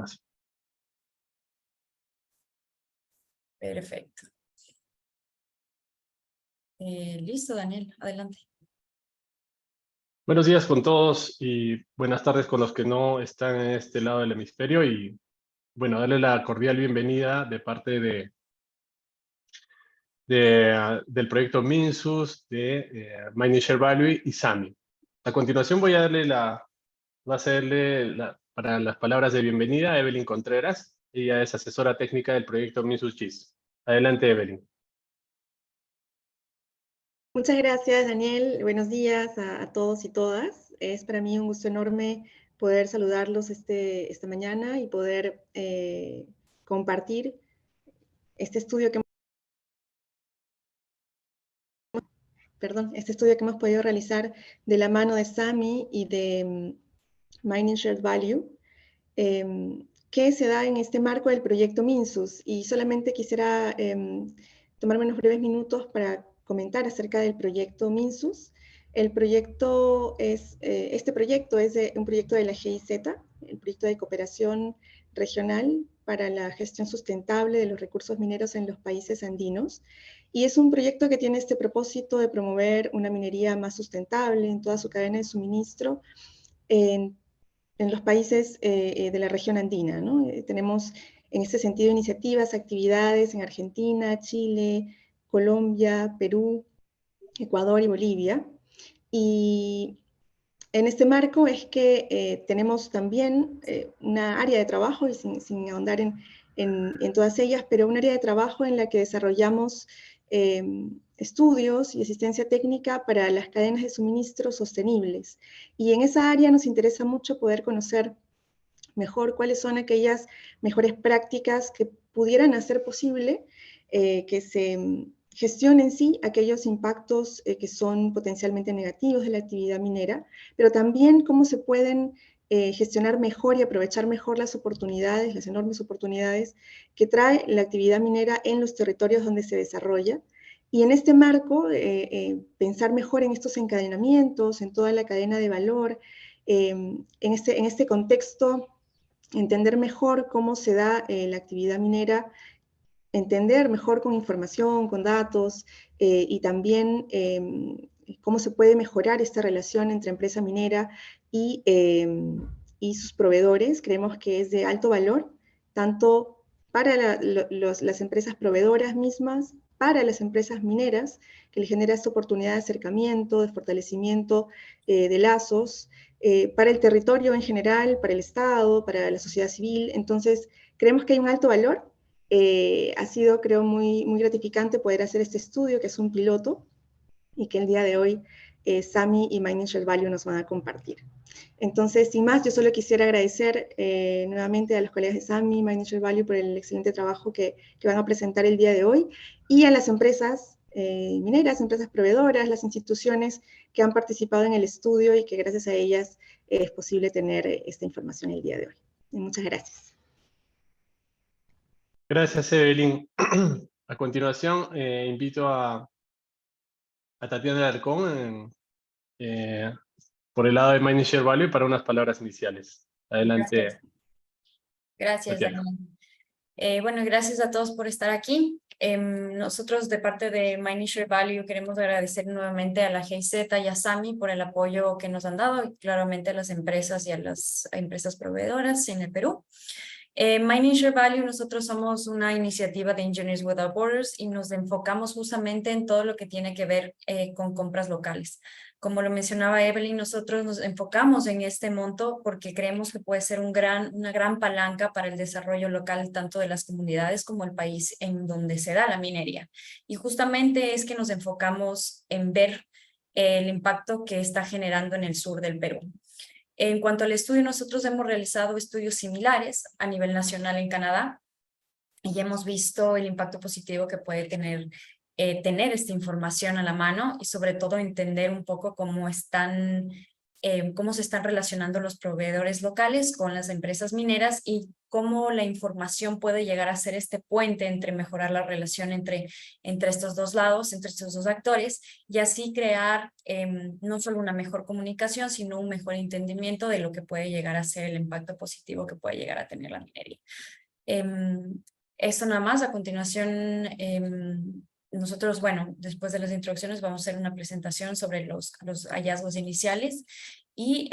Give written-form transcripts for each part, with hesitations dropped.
más. Perfecto. Listo, Daniel, adelante. Buenos días con todos y buenas tardes con los que no están en este lado del hemisferio y bueno, darle la cordial bienvenida de parte del proyecto MinSUS, de Mining Share Value y SAMI. A continuación voy a hacerle para las palabras de bienvenida a Evelyn Contreras. Ella es asesora técnica del proyecto MinSUS GIS. Adelante, Evelyn. Muchas gracias, Daniel. Buenos días a todos y todas. Es para mí un gusto enorme poder saludarlos esta mañana y poder compartir este estudio que hemos podido realizar de la mano de SAMI y de Mining Shared Value, que se da en este marco del proyecto MinSUS. Y solamente quisiera tomarme unos breves minutos para comentar acerca del proyecto MinSUS. Este proyecto es un proyecto de la GIZ, el proyecto de cooperación regional para la gestión sustentable de los recursos mineros en los países andinos. Y es un proyecto que tiene este propósito de promover una minería más sustentable en toda su cadena de suministro en los países de la región andina, ¿no? Tenemos en este sentido iniciativas, actividades en Argentina, Chile, Colombia, Perú, Ecuador y Bolivia. Y en este marco es que tenemos también una área de trabajo, y sin ahondar en todas ellas, pero un área de trabajo en la que desarrollamos estudios y asistencia técnica para las cadenas de suministro sostenibles. Y en esa área nos interesa mucho poder conocer mejor cuáles son aquellas mejores prácticas que pudieran hacer posible que se gestionen sí aquellos impactos que son potencialmente negativos de la actividad minera, pero también cómo se pueden gestionar mejor y aprovechar mejor las oportunidades, las enormes oportunidades que trae la actividad minera en los territorios donde se desarrolla. Y en este marco, pensar mejor en estos encadenamientos, en toda la cadena de valor, en este contexto, entender mejor cómo se da la actividad minera, entender mejor con información, con datos, y también cómo se puede mejorar esta relación entre empresa minera y sus proveedores. Creemos que es de alto valor, tanto para las empresas proveedoras mismas, para las empresas mineras, que le genera esta oportunidad de acercamiento, de fortalecimiento de lazos, para el territorio en general, para el Estado, para la sociedad civil. Entonces, creemos que hay un alto valor. Ha sido, creo, muy gratificante poder hacer este estudio, que es un piloto, y que el día de hoy SAMI y Mining Share Value nos van a compartir. Entonces, sin más, yo solo quisiera agradecer nuevamente a los colegas de SAMI y Mining Share Value por el excelente trabajo que van a presentar el día de hoy, y a las empresas mineras, empresas proveedoras, las instituciones que han participado en el estudio y que gracias a ellas es posible tener esta información el día de hoy. Y muchas gracias. Gracias, Evelyn. A continuación, invito a Tatiana Alarcón por el lado de Mining Share Value para unas palabras iniciales. Adelante. Gracias, Tatiana. Daniel. Bueno, gracias a todos por estar aquí. Nosotros de parte de Mining Share Value queremos agradecer nuevamente a la GIZ y a SAMI por el apoyo que nos han dado, y claramente a las empresas y a las empresas proveedoras en el Perú. Mining Share Value, nosotros somos una iniciativa de Engineers Without Borders y nos enfocamos justamente en todo lo que tiene que ver con compras locales. Como lo mencionaba Evelyn, nosotros nos enfocamos en este monto porque creemos que puede ser una gran palanca para el desarrollo local, tanto de las comunidades como el país en donde se da la minería. Y justamente es que nos enfocamos en ver el impacto que está generando en el sur del Perú. En cuanto al estudio, nosotros hemos realizado estudios similares a nivel nacional en Canadá y hemos visto el impacto positivo que puede tener esta información a la mano, y sobre todo entender un poco cómo están cómo se están relacionando los proveedores locales con las empresas mineras y cómo la información puede llegar a ser este puente entre mejorar la relación entre estos dos lados, entre estos dos actores, y así crear no solo una mejor comunicación, sino un mejor entendimiento de lo que puede llegar a ser el impacto positivo que puede llegar a tener la minería. Esto nada más. A continuación, nosotros, bueno, después de las introducciones vamos a hacer una presentación sobre los hallazgos iniciales y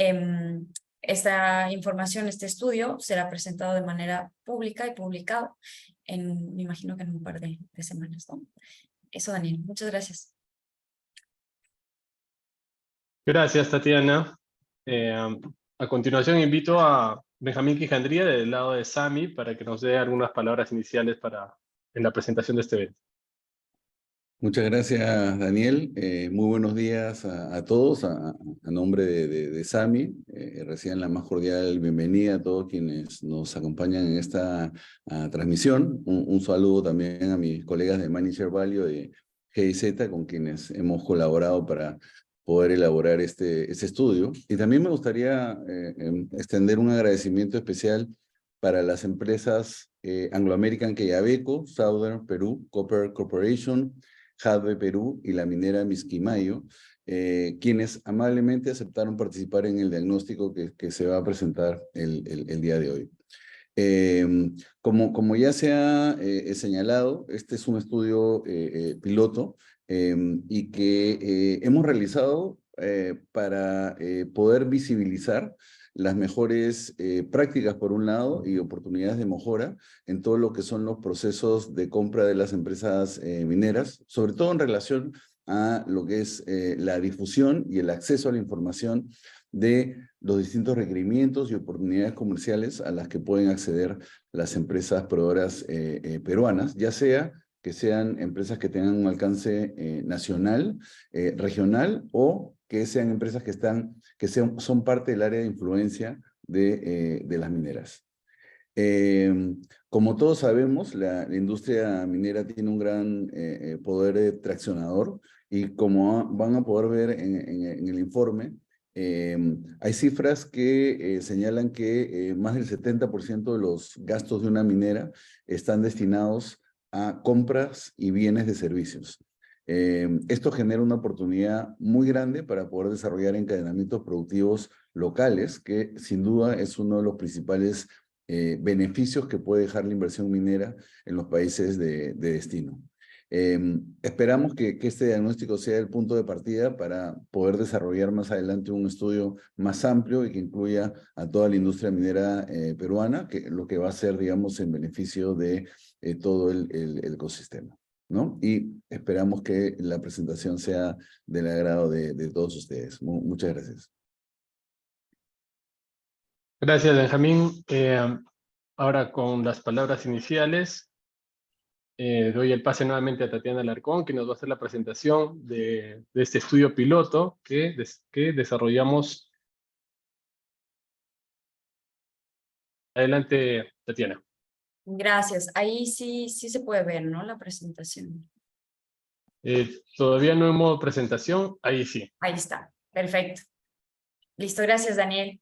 esta información, este estudio, será presentado de manera pública y publicado me imagino que en un par de semanas, ¿no? Eso, Daniel. Muchas gracias. Gracias, Tatiana. A continuación invito a Benjamín Quijandría del lado de SAMI para que nos dé algunas palabras iniciales en la presentación de este evento. Muchas gracias, Daniel. Muy buenos días a todos. A nombre de SAMI, reciban la más cordial bienvenida a todos quienes nos acompañan en esta transmisión. Un saludo también a mis colegas de Manager Value de GIZ, con quienes hemos colaborado para poder elaborar este estudio. Y también me gustaría extender un agradecimiento especial para las empresas Anglo American Quellaveco, Southern Perú Copper Corporation, Jadwe Perú y la minera Misquimayo, quienes amablemente aceptaron participar en el diagnóstico que se va a presentar el día de hoy. Como ya se ha señalado, este es un estudio piloto y que hemos realizado para poder visibilizar las mejores prácticas por un lado y oportunidades de mejora en todo lo que son los procesos de compra de las empresas mineras, sobre todo en relación a lo que es la difusión y el acceso a la información de los distintos requerimientos y oportunidades comerciales a las que pueden acceder las empresas proveedoras peruanas, ya sea que sean empresas que tengan un alcance nacional, regional, o que sean empresas que son parte del área de influencia de las mineras. Como todos sabemos, la industria minera tiene un gran poder traccionador, y como van a poder ver en el informe, hay cifras que señalan que más del 70% de los gastos de una minera están destinados a compras y bienes de servicios. Esto genera una oportunidad muy grande para poder desarrollar encadenamientos productivos locales, que sin duda es uno de los principales beneficios que puede dejar la inversión minera en los países de destino. Esperamos que este diagnóstico sea el punto de partida para poder desarrollar más adelante un estudio más amplio y que incluya a toda la industria minera peruana, lo que va a ser, digamos, en beneficio de todo el ecosistema, ¿no? Y esperamos que la presentación sea del agrado de todos ustedes. Muchas gracias. Gracias, Benjamín. Ahora, con las palabras iniciales, doy el pase nuevamente a Tatiana Alarcón, que nos va a hacer la presentación de este estudio piloto que desarrollamos. Adelante, Tatiana. Gracias. Ahí sí se puede ver, ¿no? La presentación. Todavía no en modo presentación, ahí sí. Ahí está. Perfecto. Listo. Gracias, Daniel.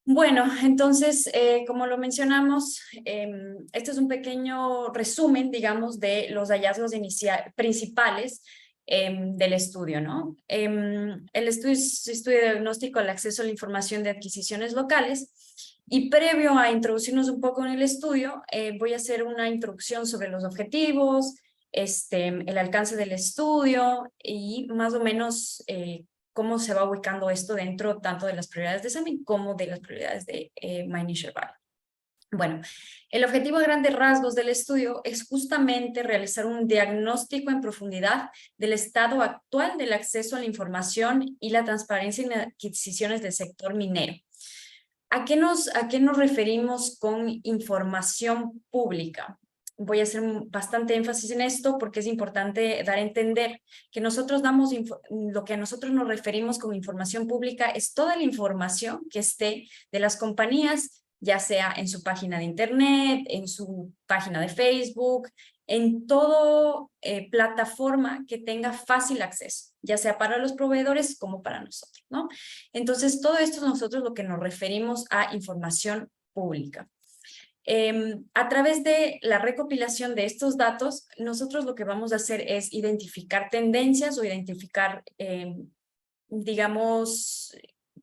Bueno, entonces, como lo mencionamos, este es un pequeño resumen, digamos, de los hallazgos principales del estudio, ¿no? El estudio es estudio de diagnóstico al acceso a la información de adquisiciones locales, y previo a introducirnos un poco en el estudio, voy a hacer una introducción sobre los objetivos, el alcance del estudio y más o menos cómo se va ubicando esto dentro tanto de las prioridades de SAMI como de las prioridades de Mining Share Value. Bueno, el objetivo a grandes rasgos del estudio es justamente realizar un diagnóstico en profundidad del estado actual del acceso a la información y la transparencia en adquisiciones del sector minero. ¿A qué nos referimos con información pública? Voy a hacer bastante énfasis en esto porque es importante dar a entender que nosotros lo que a nosotros nos referimos con información pública es toda la información que esté de las compañías, ya sea en su página de internet, en su página de Facebook, en todo plataforma que tenga fácil acceso, ya sea para los proveedores como para nosotros, ¿no? Entonces, todo esto nosotros lo que nos referimos a información pública. A través de la recopilación de estos datos, nosotros lo que vamos a hacer es identificar tendencias o identificar, digamos,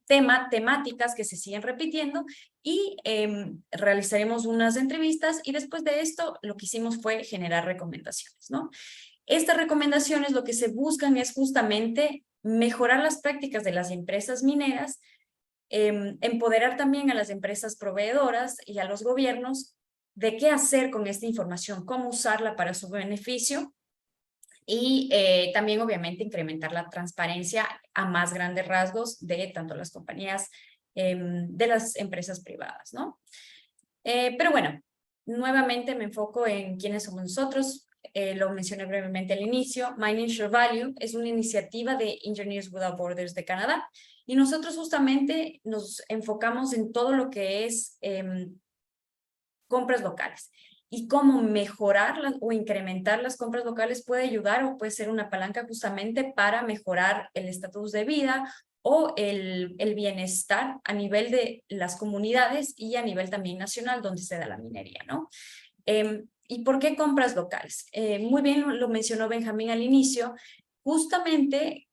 temáticas que se siguen repitiendo y realizaremos unas entrevistas y después de esto lo que hicimos fue generar recomendaciones, ¿no? Estas recomendaciones lo que se buscan es justamente mejorar las prácticas de las empresas mineras, empoderar también a las empresas proveedoras y a los gobiernos de qué hacer con esta información, cómo usarla para su beneficio y también obviamente incrementar la transparencia a más grandes rasgos de tanto las compañías de las empresas privadas, ¿no? Pero bueno, nuevamente me enfoco en quiénes somos nosotros. Lo mencioné brevemente al inicio. Mining Share Value es una iniciativa de Engineers Without Borders de Canadá y nosotros justamente nos enfocamos en todo lo que es compras locales y cómo mejorar o incrementar las compras locales puede ayudar o puede ser una palanca justamente para mejorar el estatus de vida o el bienestar a nivel de las comunidades y a nivel también nacional donde se da la minería, ¿no? ¿Y por qué compras locales? Muy bien lo mencionó Benjamín al inicio, justamente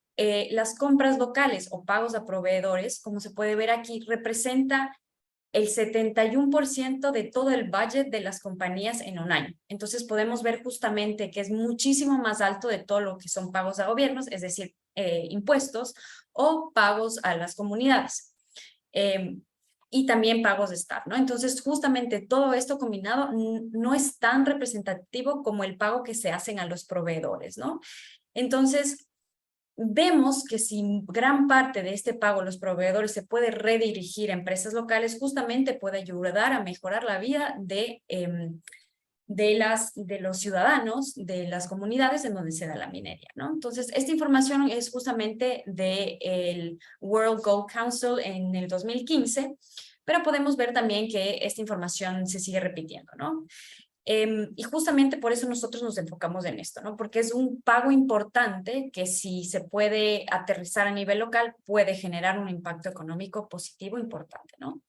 las compras locales o pagos a proveedores, como se puede ver aquí, representa el 71% de todo el budget de las compañías en un año. Entonces podemos ver justamente que es muchísimo más alto de todo lo que son pagos a gobiernos, es decir, impuestos o pagos a las comunidades. Y también pagos de staff, ¿no? Entonces, justamente todo esto combinado no es tan representativo como el pago que se hacen a los proveedores, ¿no? Entonces, vemos que si gran parte de este pago a los proveedores se puede redirigir a empresas locales, justamente puede ayudar a mejorar la vida de los ciudadanos, de las comunidades en donde se da la minería, ¿no? Entonces, esta información es justamente del World Gold Council en el 2015, pero podemos ver también que esta información se sigue repitiendo, ¿no? Y justamente por eso nosotros nos enfocamos en esto, ¿no? Porque es un pago importante que si se puede aterrizar a nivel local puede generar un impacto económico positivo importante, ¿no?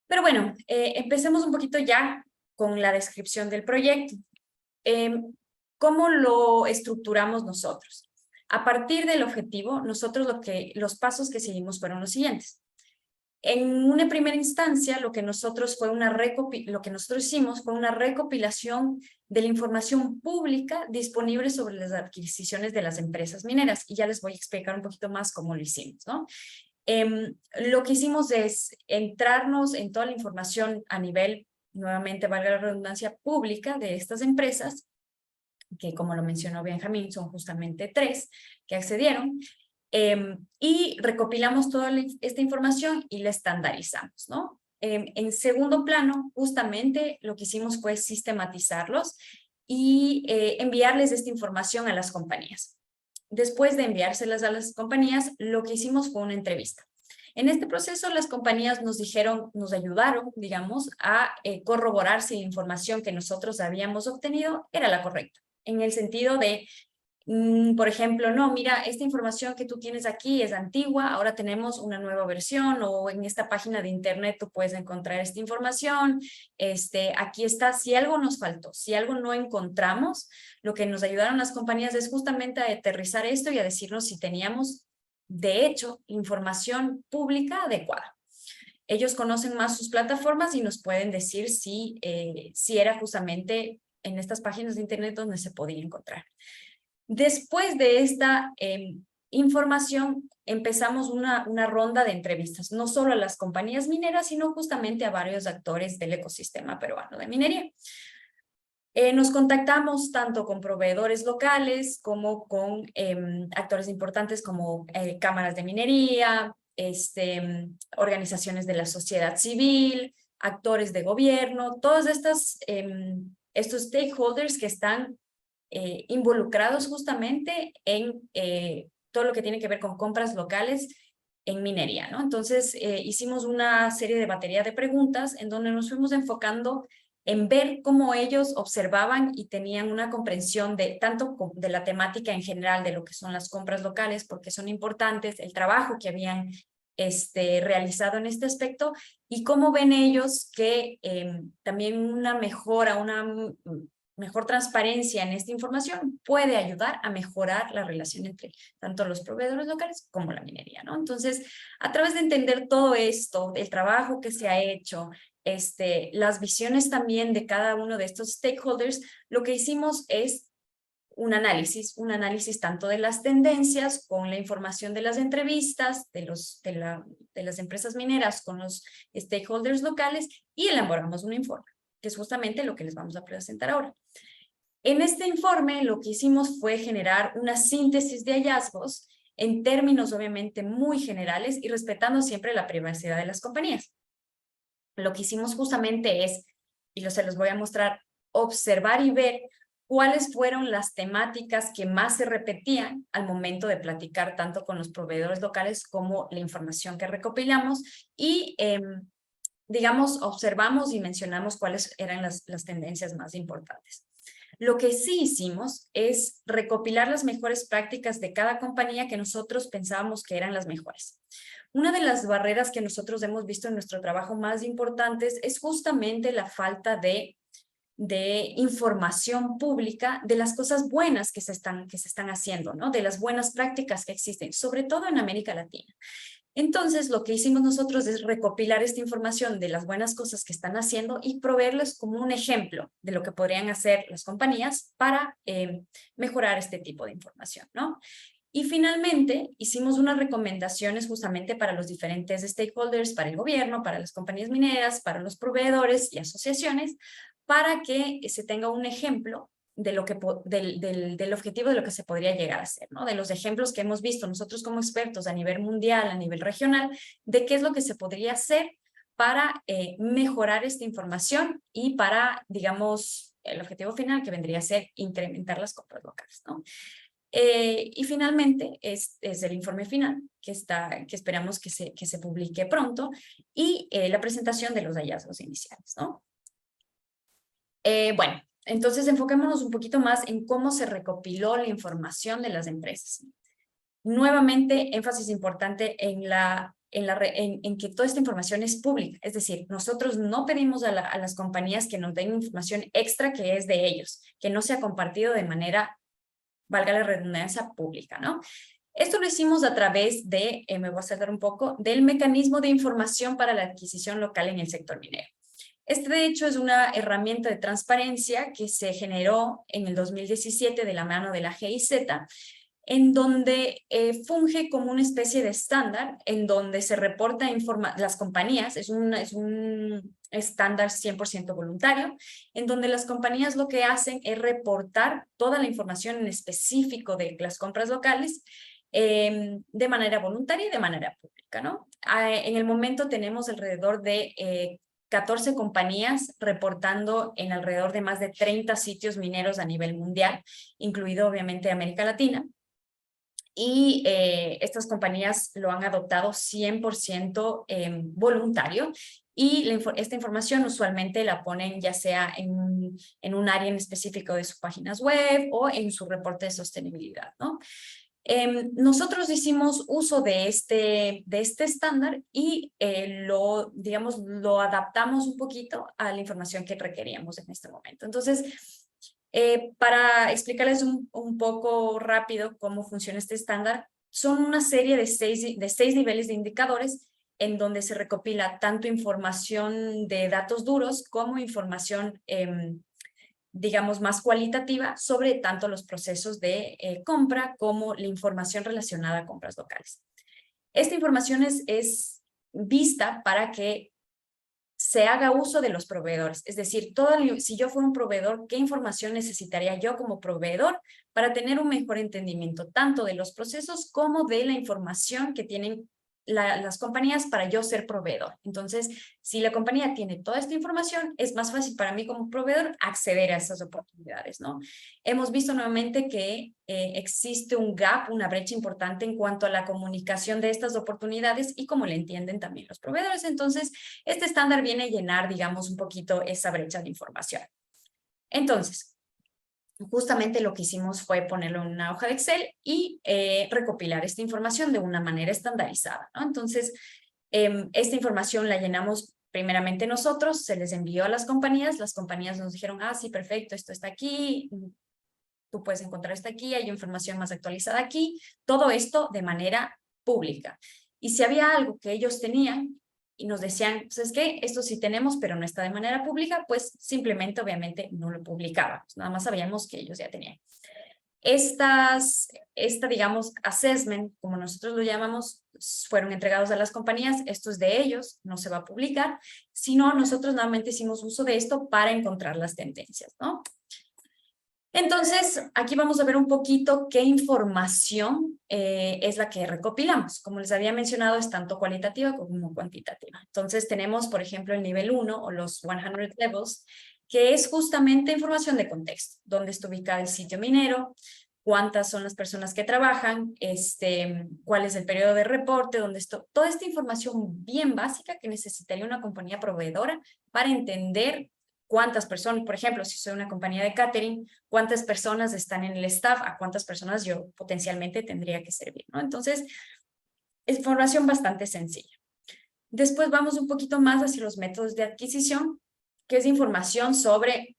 Pero bueno, empecemos un poquito ya con la descripción del proyecto. ¿Cómo lo estructuramos nosotros? A partir del objetivo, nosotros los pasos que seguimos fueron los siguientes. En una primera instancia, lo que nosotros hicimos fue una recopilación de la información pública disponible sobre las adquisiciones de las empresas mineras. Y ya les voy a explicar un poquito más cómo lo hicimos, ¿no? Lo que hicimos es entrarnos en toda la información a nivel, nuevamente valga la redundancia, pública de estas empresas, que como lo mencionó Benjamín, son justamente 3 que accedieron, y recopilamos toda esta información y la estandarizamos, ¿no? En segundo plano, justamente lo que hicimos fue sistematizarlos y enviarles esta información a las compañías. Después de enviárselas a las compañías, lo que hicimos fue una entrevista. En este proceso, las compañías nos ayudaron, digamos, a corroborar si la información que nosotros habíamos obtenido era la correcta. En el sentido de, por ejemplo, no, mira, esta información que tú tienes aquí es antigua, ahora tenemos una nueva versión, o en esta página de internet tú puedes encontrar esta información, aquí está, si algo nos faltó, si algo no encontramos, lo que nos ayudaron las compañías es justamente a aterrizar esto y a decirnos si teníamos, de hecho, información pública adecuada. Ellos conocen más sus plataformas y nos pueden decir si era justamente en estas páginas de internet donde se podía encontrar. Después de esta información, empezamos una ronda de entrevistas, no solo a las compañías mineras, sino justamente a varios actores del ecosistema peruano de minería. Nos contactamos tanto con proveedores locales como con actores importantes como cámaras de minería, organizaciones de la sociedad civil, actores de gobierno, todos estos stakeholders que están involucrados justamente en todo lo que tiene que ver con compras locales en minería, ¿no? Entonces, hicimos una serie de batería de preguntas en donde nos fuimos enfocando en ver cómo ellos observaban y tenían una comprensión de tanto de la temática en general, de lo que son las compras locales, porque son importantes, el trabajo que habían realizado en este aspecto, y cómo ven ellos que también una mejora, una mejor transparencia en esta información puede ayudar a mejorar la relación entre tanto los proveedores locales como la minería, ¿no? Entonces, a través de entender todo esto, el trabajo que se ha hecho, las visiones también de cada uno de estos stakeholders, lo que hicimos es un análisis tanto de las tendencias con la información de las entrevistas de las empresas mineras con los stakeholders locales, y elaboramos un informe, que es justamente lo que les vamos a presentar ahora. En este informe lo que hicimos fue generar una síntesis de hallazgos en términos obviamente muy generales y respetando siempre la privacidad de las compañías. Lo que hicimos justamente es, y se los voy a mostrar, observar y ver cuáles fueron las temáticas que más se repetían al momento de platicar tanto con los proveedores locales como la información que recopilamos, y digamos, observamos y mencionamos cuáles eran las tendencias más importantes. Lo que sí hicimos es recopilar las mejores prácticas de cada compañía que nosotros pensábamos que eran las mejores. Una de las barreras que nosotros hemos visto en nuestro trabajo más importantes es justamente la falta de información pública de las cosas buenas que se están haciendo, ¿no? De las buenas prácticas que existen, sobre todo en América Latina. Entonces, lo que hicimos nosotros es recopilar esta información de las buenas cosas que están haciendo y proveerles como un ejemplo de lo que podrían hacer las compañías para mejorar este tipo de información, ¿no? Y finalmente, hicimos unas recomendaciones justamente para los diferentes stakeholders, para el gobierno, para las compañías mineras, para los proveedores y asociaciones, para que se tenga un ejemplo de lo que, del objetivo de lo que se podría llegar a hacer, ¿no? De los ejemplos que hemos visto nosotros como expertos a nivel mundial, a nivel regional, de qué es lo que se podría hacer para mejorar esta información y para, digamos, el objetivo final que vendría a ser incrementar las compras locales, ¿no? Y finalmente es el informe final que esperamos que se publique pronto, y la presentación de los hallazgos iniciales, ¿no? Bueno, entonces enfoquémonos un poquito más en cómo se recopiló la información de las empresas. Nuevamente, énfasis importante en que toda esta información es pública, es decir, nosotros no pedimos a las compañías que nos den información extra que es de ellos, que no sea compartido de manera, valga la redundancia, pública, ¿no? Esto lo hicimos a través de, me voy a saltar un poco, del mecanismo de información para la adquisición local en el sector minero. De hecho, es una herramienta de transparencia que se generó en el 2017 de la mano de la GIZ, en donde funge como una especie de estándar, en donde se reporta las compañías, es un estándar 100% voluntario, en donde las compañías lo que hacen es reportar toda la información en específico de las compras locales de manera voluntaria y de manera pública, ¿no? En el momento tenemos alrededor de 14 compañías reportando en alrededor de más de 30 sitios mineros a nivel mundial, incluido obviamente América Latina. Y estas compañías lo han adoptado 100% voluntario, y esta información usualmente la ponen ya sea en un área en específico de sus páginas web o en su reporte de sostenibilidad, ¿no? Nosotros hicimos uso de este estándar y lo adaptamos un poquito a la información que requeríamos en este momento. Entonces, para explicarles un poco rápido cómo funciona este estándar, son una serie de seis niveles de indicadores en donde se recopila tanto información de datos duros como información digamos, más cualitativa sobre tanto los procesos de compra como la información relacionada a compras locales. Esta información es vista para que se haga uso de los proveedores, es decir, si yo fuera un proveedor, ¿qué información necesitaría yo como proveedor para tener un mejor entendimiento tanto de los procesos como de la información que tienen las compañías para yo ser proveedor. Entonces, si la compañía tiene toda esta información, es más fácil para mí como proveedor acceder a esas oportunidades, ¿no? Hemos visto nuevamente que existe un gap, una brecha importante en cuanto a la comunicación de estas oportunidades y cómo le entienden también los proveedores. Entonces, este estándar viene a llenar, digamos, un poquito esa brecha de información. Entonces, justamente lo que hicimos fue ponerlo en una hoja de Excel y recopilar esta información de una manera estandarizada, ¿no? Entonces, esta información la llenamos primeramente nosotros, se les envió a las compañías nos dijeron, ah, sí, perfecto, esto está aquí, tú puedes encontrar esto aquí, hay información más actualizada aquí, todo esto de manera pública. Y si había algo que ellos tenían, y nos decían, ¿sabes qué? Esto sí tenemos, pero no está de manera pública, pues simplemente, obviamente, no lo publicábamos. Nada más sabíamos que ellos ya tenían. Esta, digamos, assessment, como nosotros lo llamamos, fueron entregados a las compañías. Esto es de ellos, no se va a publicar, sino nosotros nuevamente hicimos uso de esto para encontrar las tendencias, ¿no? Entonces, aquí vamos a ver un poquito qué información es la que recopilamos. Como les había mencionado, es tanto cualitativa como cuantitativa. Entonces, tenemos, por ejemplo, el nivel 1 o los 100 levels, que es justamente información de contexto. ¿Dónde está ubicado el sitio minero? ¿Cuántas son las personas que trabajan? ¿Cuál es el periodo de reporte? ¿Dónde está? Toda esta información bien básica que necesitaría una compañía proveedora para entender cuántas personas, por ejemplo, si soy una compañía de catering, cuántas personas están en el staff, a cuántas personas yo potencialmente tendría que servir, ¿no? Entonces, es información bastante sencilla. Después vamos un poquito más hacia los métodos de adquisición, que es información sobre,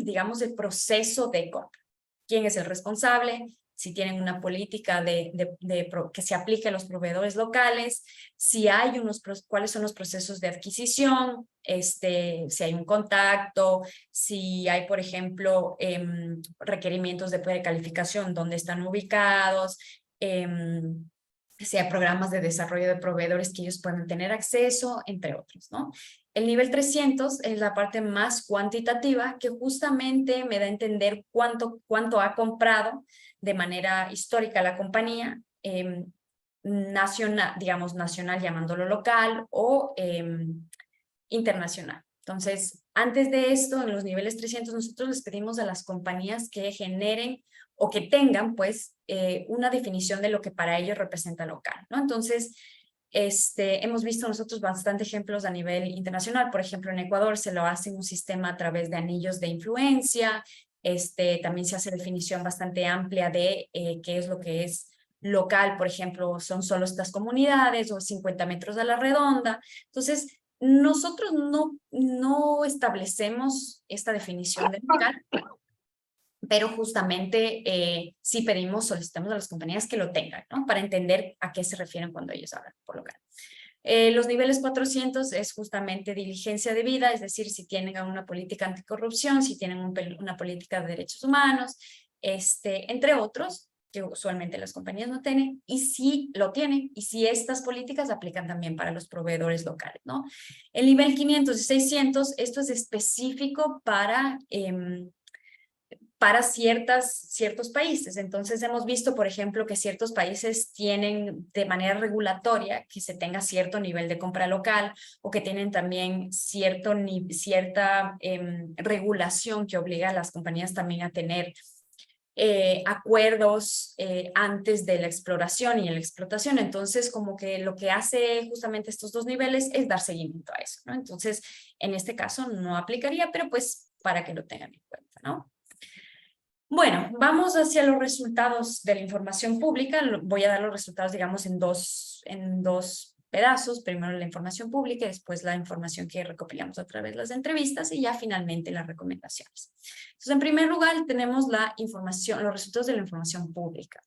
digamos, el proceso de compra. ¿Quién es el responsable? Si tienen una política que se aplique a los proveedores locales, si hay cuáles son los procesos de adquisición, si hay un contacto, si hay, por ejemplo, requerimientos de precalificación, dónde están ubicados, si hay programas de desarrollo de proveedores que ellos pueden tener acceso, entre otros, ¿no? El nivel 300 es la parte más cuantitativa que justamente me da a entender cuánto ha comprado de manera histórica la compañía, nacional, digamos nacional llamándolo local o internacional. Entonces, antes de esto, en los niveles 300, nosotros les pedimos a las compañías que generen o que tengan, pues, una definición de lo que para ellos representa local, ¿no? Entonces, hemos visto nosotros bastante ejemplos a nivel internacional. Por ejemplo, en Ecuador se lo hace un sistema a través de anillos de influencia. También se hace definición bastante amplia de qué es lo que es local. Por ejemplo, son solo estas comunidades o 50 metros a la redonda. Entonces, nosotros no establecemos esta definición de local, pero justamente sí solicitamos a las compañías que lo tengan, ¿no? Para entender a qué se refieren cuando ellos hablan por local. Los niveles 400 es justamente diligencia de vida, es decir, si tienen una política anticorrupción, si tienen una política de derechos humanos, entre otros, que usualmente las compañías no tienen, y si lo tienen, y si estas políticas aplican también para los proveedores locales, ¿no? El nivel 500 y 600, esto es específico para ciertos países. Entonces hemos visto, por ejemplo, que ciertos países tienen de manera regulatoria que se tenga cierto nivel de compra local o que tienen también cierta regulación que obliga a las compañías también a tener acuerdos antes de la exploración y la explotación. Entonces, como que lo que hace justamente estos dos niveles es dar seguimiento a eso, ¿no? Entonces, en este caso no aplicaría, pero pues para que lo tengan en cuenta, ¿no? Bueno, vamos hacia los resultados de la información pública. Voy a dar los resultados, digamos, en dos pedazos. Primero la información pública y después la información que recopilamos a través de las entrevistas y ya finalmente las recomendaciones. Entonces, en primer lugar, tenemos los resultados de la información pública.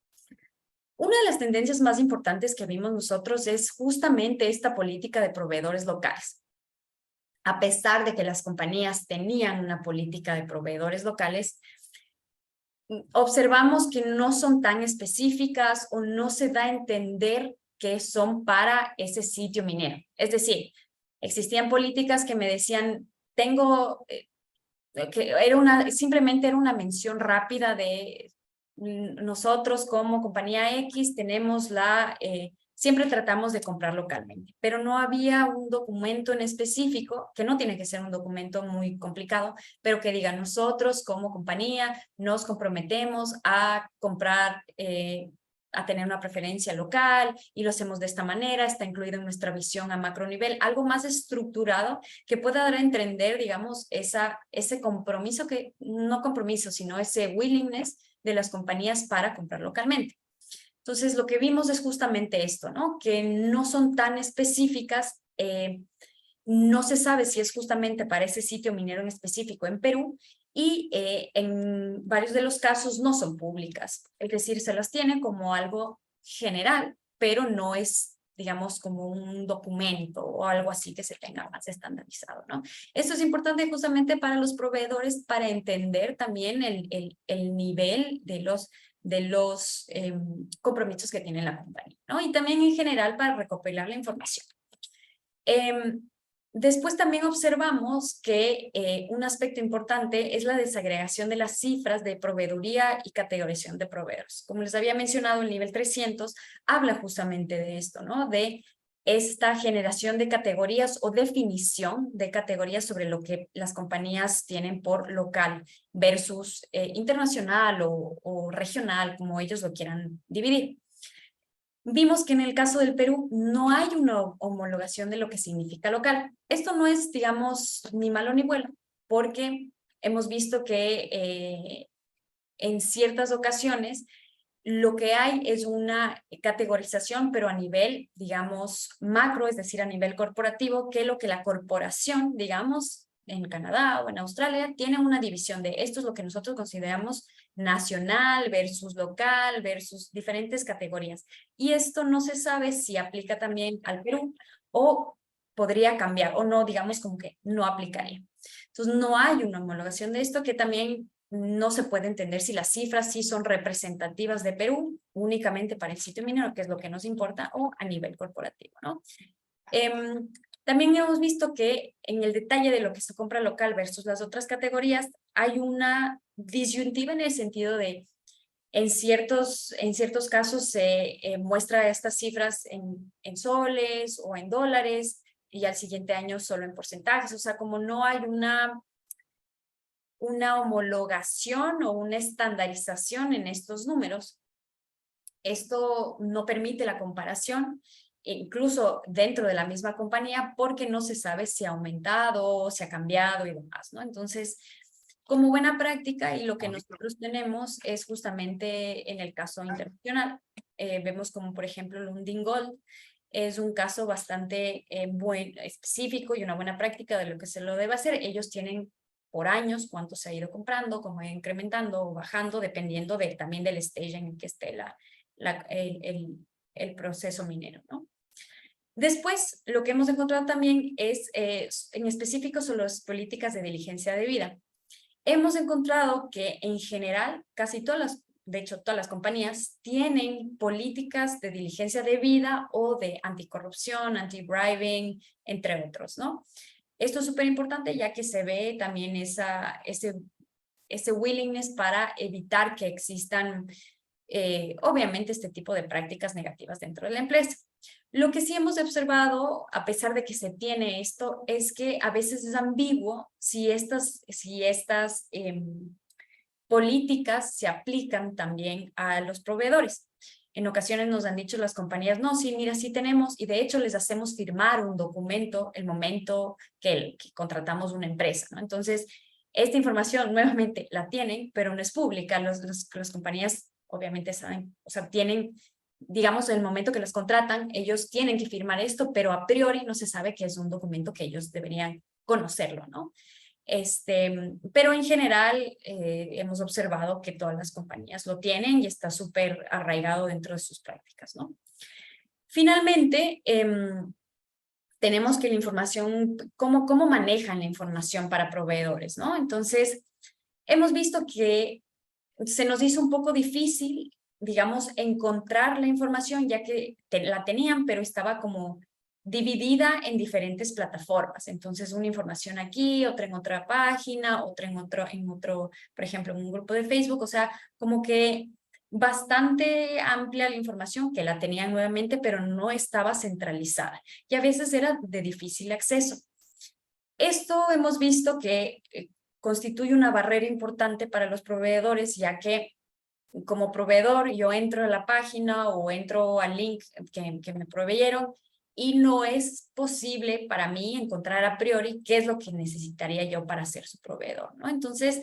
Una de las tendencias más importantes que vimos nosotros es justamente esta política de proveedores locales. A pesar de que las compañías tenían una política de proveedores locales, observamos que no son tan específicas o no se da a entender que son para ese sitio minero. Es decir, existían políticas que me decían, simplemente era una mención rápida de nosotros como compañía X tenemos la siempre tratamos de comprar localmente, pero no había un documento en específico, que no tiene que ser un documento muy complicado, pero que diga, nosotros como compañía nos comprometemos a comprar, a tener una preferencia local y lo hacemos de esta manera, está incluido en nuestra visión a macro nivel, algo más estructurado que pueda dar a entender, digamos, ese compromiso, no compromiso, sino ese willingness de las compañías para comprar localmente. Entonces, lo que vimos es justamente esto, ¿no? Que no son tan específicas, no se sabe si es justamente para ese sitio minero en específico en Perú, y en varios de los casos no son públicas, es decir, se las tiene como algo general, pero no es, digamos, como un documento o algo así que se tenga más estandarizado, ¿no? Esto es importante justamente para los proveedores, para entender también el nivel de los compromisos que tiene la compañía, ¿no? Y también en general para recopilar la información. Después también observamos que un aspecto importante es la desagregación de las cifras de proveeduría y categorización de proveedores. Como les había mencionado, el nivel 300 habla justamente de esto, ¿no? De esta generación de categorías o definición de categorías sobre lo que las compañías tienen por local versus internacional o regional, como ellos lo quieran dividir. Vimos que en el caso del Perú no hay una homologación de lo que significa local. Esto no es, digamos, ni malo ni bueno, porque hemos visto que en ciertas ocasiones lo que hay es una categorización, pero a nivel, digamos, macro, es decir, a nivel corporativo, que lo que la corporación, digamos, en Canadá o en Australia, tiene una división de esto es lo que nosotros consideramos nacional versus local versus diferentes categorías. Y esto no se sabe si aplica también al Perú o podría cambiar o no, digamos, como que no aplicaría. Entonces, no hay una homologación de esto, que también no se puede entender si las cifras sí son representativas de Perú únicamente para el sitio minero, que es lo que nos importa, o a nivel corporativo, ¿no? También hemos visto que en el detalle de lo que se compra local versus las otras categorías hay una disyuntiva en el sentido de en ciertos casos se muestra estas cifras en soles o en dólares y al siguiente año solo en porcentajes, o sea, como no hay una homologación o una estandarización en estos números. Esto no permite la comparación, incluso dentro de la misma compañía, porque no se sabe si ha aumentado, si ha cambiado y demás, ¿no? Entonces, como buena práctica, y lo que nosotros tenemos es justamente en el caso internacional, vemos como por ejemplo Lundin Gold, es un caso bastante específico y una buena práctica de lo que se lo debe hacer. Ellos tienen por años cuánto se ha ido comprando, cómo va incrementando o bajando, dependiendo también del stage en el que esté el proceso minero, ¿no? Después, lo que hemos encontrado también es, en específico, son las políticas de diligencia debida. Hemos encontrado que en general, casi todas las compañías tienen políticas de diligencia debida o de anticorrupción, anti-bribing, entre otros, ¿no? Esto es súper importante ya que se ve también ese willingness para evitar que existan, obviamente, este tipo de prácticas negativas dentro de la empresa. Lo que sí hemos observado, a pesar de que se tiene esto, es que a veces es ambiguo si estas políticas se aplican también a los proveedores. En ocasiones nos han dicho las compañías, no, sí, mira, sí tenemos, y de hecho les hacemos firmar un documento el momento que contratamos una empresa, ¿no? Entonces, esta información nuevamente la tienen, pero no es pública. Las compañías obviamente saben, o sea, tienen, digamos, en el momento que los contratan, ellos tienen que firmar esto, pero a priori no se sabe que es un documento que ellos deberían conocerlo, ¿no? Pero en general hemos observado que todas las compañías lo tienen y está súper arraigado dentro de sus prácticas, ¿no? Finalmente, tenemos que la información, cómo manejan la información para proveedores, ¿no? Entonces, hemos visto que se nos hizo un poco difícil, digamos, encontrar la información, ya que la tenían, pero estaba como dividida en diferentes plataformas. Entonces, una información aquí, otra en otra página, otra en otro, por ejemplo, en un grupo de Facebook. O sea, como que bastante amplia la información, que la tenían nuevamente, pero no estaba centralizada y a veces era de difícil acceso. Esto hemos visto que constituye una barrera importante para los proveedores, ya que como proveedor yo entro a la página o entro al link que me proveyeron y no es posible para mí encontrar a priori qué es lo que necesitaría yo para ser su proveedor, ¿no? Entonces,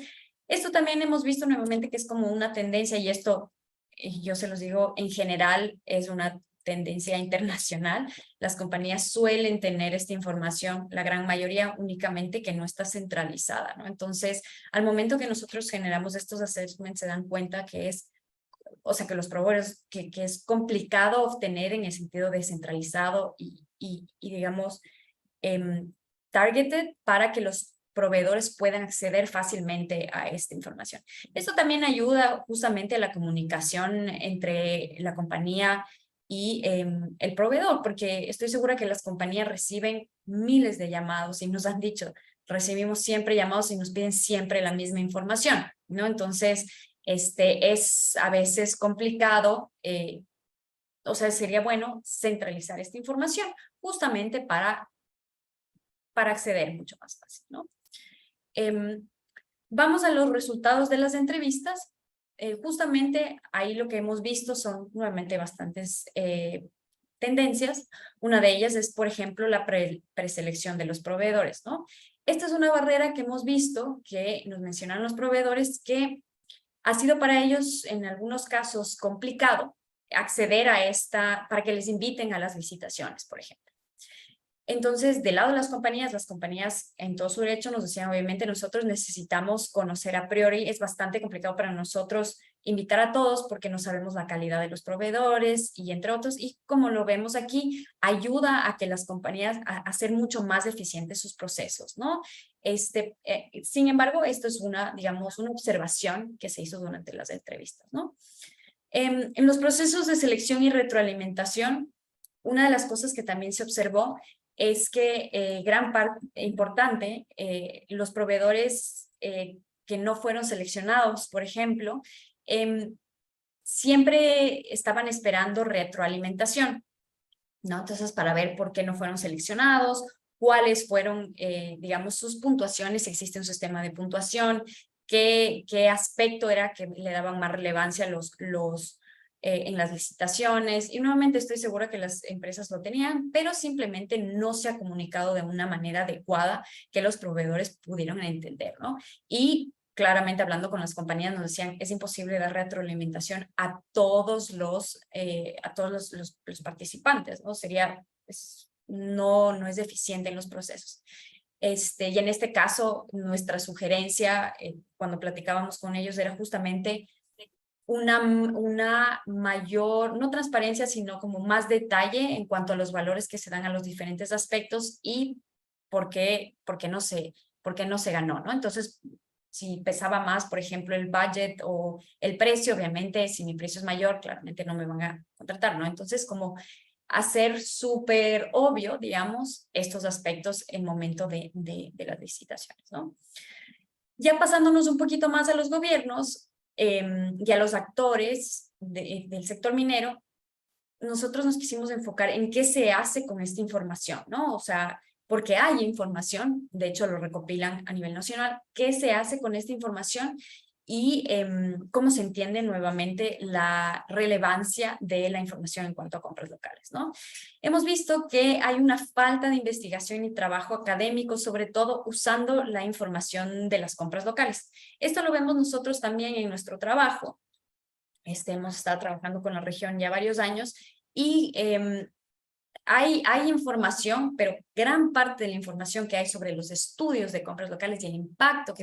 esto también hemos visto nuevamente que es como una tendencia y esto, yo se los digo, en general es una tendencia internacional. Las compañías suelen tener esta información, la gran mayoría únicamente que no está centralizada, ¿no? Entonces, al momento que nosotros generamos estos assessments, se dan cuenta que es, o sea, que los proveedores, que es complicado obtener en el sentido descentralizado y digamos, targeted para que los proveedores puedan acceder fácilmente a esta información. Esto también ayuda justamente a la comunicación entre la compañía y el proveedor, porque estoy segura que las compañías reciben miles de llamados y nos han dicho, recibimos siempre llamados y nos piden siempre la misma información, ¿no? Entonces, es a veces complicado, o sea, sería bueno centralizar esta información justamente para acceder mucho más fácil, ¿no? Vamos a los resultados de las entrevistas. Justamente ahí lo que hemos visto son nuevamente bastantes tendencias. Una de ellas es, por ejemplo, la preselección de los proveedores, ¿no? Esta es una barrera que hemos visto, que nos mencionan los proveedores, que ha sido para ellos en algunos casos complicado acceder a esta, para que les inviten a las visitaciones, por ejemplo. Entonces, del lado de las compañías en todo su derecho nos decían, obviamente nosotros necesitamos conocer a priori, es bastante complicado para nosotros invitar a todos porque no sabemos la calidad de los proveedores y entre otros, y como lo vemos aquí, ayuda a que las compañías a hacer mucho más eficientes sus procesos, ¿no? Sin embargo, esto es digamos, una observación que se hizo durante las entrevistas, ¿no? En los procesos de selección y retroalimentación, una de las cosas que también se observó es que gran parte importante, los proveedores que no fueron seleccionados, por ejemplo, siempre estaban esperando retroalimentación, ¿no? Entonces, para ver por qué no fueron seleccionados, cuáles fueron, digamos, sus puntuaciones, si existe un sistema de puntuación, qué aspecto era que le daban más relevancia en las licitaciones, y nuevamente estoy segura que las empresas lo tenían, pero simplemente no se ha comunicado de una manera adecuada que los proveedores pudieron entender, ¿no? Y claramente hablando con las compañías nos decían, es imposible dar retroalimentación a todos los participantes, ¿no? No es eficiente en los procesos. Y en este caso, nuestra sugerencia, cuando platicábamos con ellos, era justamente una mayor, no transparencia, sino como más detalle en cuanto a los valores que se dan a los diferentes aspectos y por qué no se ganó, ¿no? Entonces, si pesaba más, por ejemplo, el budget o el precio, obviamente, si mi precio es mayor, claramente no me van a contratar, ¿no? Entonces, como hacer súper obvio, digamos, estos aspectos en momento de las licitaciones, ¿no? Ya pasándonos un poquito más a los gobiernos, y a los actores del sector minero, nosotros nos quisimos enfocar en qué se hace con esta información, ¿no? O sea, porque hay información, de hecho lo recopilan a nivel nacional, qué se hace con esta información y cómo se entiende nuevamente la relevancia de la información en cuanto a compras locales, ¿no? Hemos visto que hay una falta de investigación y trabajo académico, sobre todo usando la información de las compras locales. Esto lo vemos nosotros también en nuestro trabajo. Hemos estado trabajando con la región ya varios años y hay información, pero gran parte de la información que hay sobre los estudios de compras locales y el impacto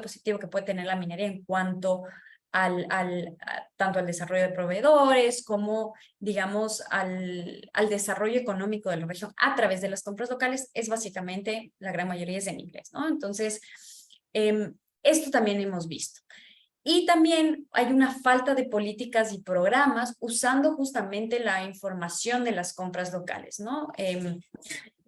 positivo que puede tener la minería en cuanto tanto al desarrollo de proveedores como, digamos, al desarrollo económico de la región a través de las compras locales, es básicamente, la gran mayoría es en inglés, ¿no? Entonces, esto también hemos visto. Y también hay una falta de políticas y programas usando justamente la información de las compras locales, ¿no?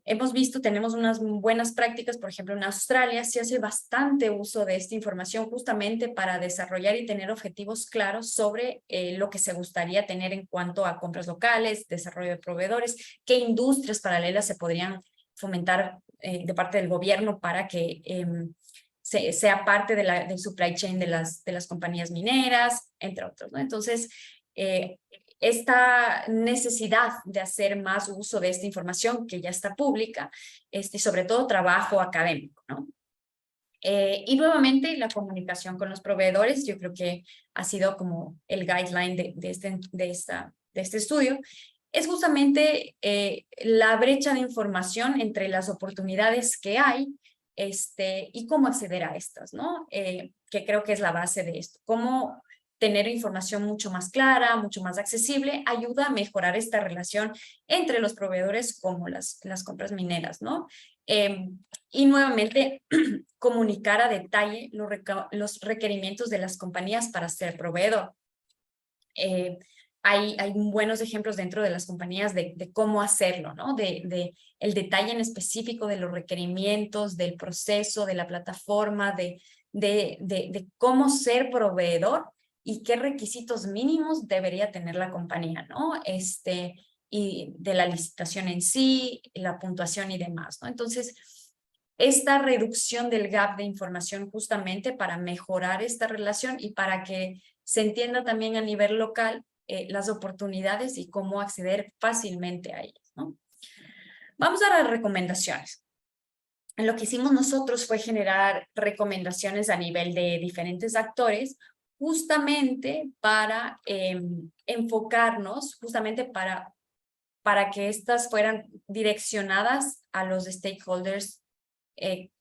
hemos visto, tenemos unas buenas prácticas, por ejemplo, en Australia se hace bastante uso de esta información justamente para desarrollar y tener objetivos claros sobre lo que se gustaría tener en cuanto a compras locales, desarrollo de proveedores, qué industrias paralelas se podrían fomentar de parte del gobierno para que sea parte del supply chain de las compañías mineras, entre otros, ¿no? Entonces, esta necesidad de hacer más uso de esta información que ya está pública, sobre todo trabajo académico, ¿no? Y nuevamente la comunicación con los proveedores, yo creo que ha sido como el guideline de este estudio, es justamente la brecha de información entre las oportunidades que hay y cómo acceder a estas, ¿no? Que creo que es la base de esto. Cómo tener información mucho más clara, mucho más accesible, ayuda a mejorar esta relación entre los proveedores como las compras mineras, ¿no? Y nuevamente, comunicar a detalle los requerimientos de las compañías para ser proveedor. Hay buenos ejemplos dentro de las compañías de cómo hacerlo, ¿no? El detalle en específico de los requerimientos, del proceso, de la plataforma, de cómo ser proveedor y qué requisitos mínimos debería tener la compañía, ¿no? Y de la licitación en sí, la puntuación y demás, ¿no? Entonces, esta reducción del gap de información justamente para mejorar esta relación y para que se entienda también a nivel local las oportunidades y cómo acceder fácilmente a ellas, ¿no? Vamos a las recomendaciones. Lo que hicimos nosotros fue generar recomendaciones a nivel de diferentes actores, justamente para enfocarnos, justamente para que estas fueran direccionadas a los stakeholders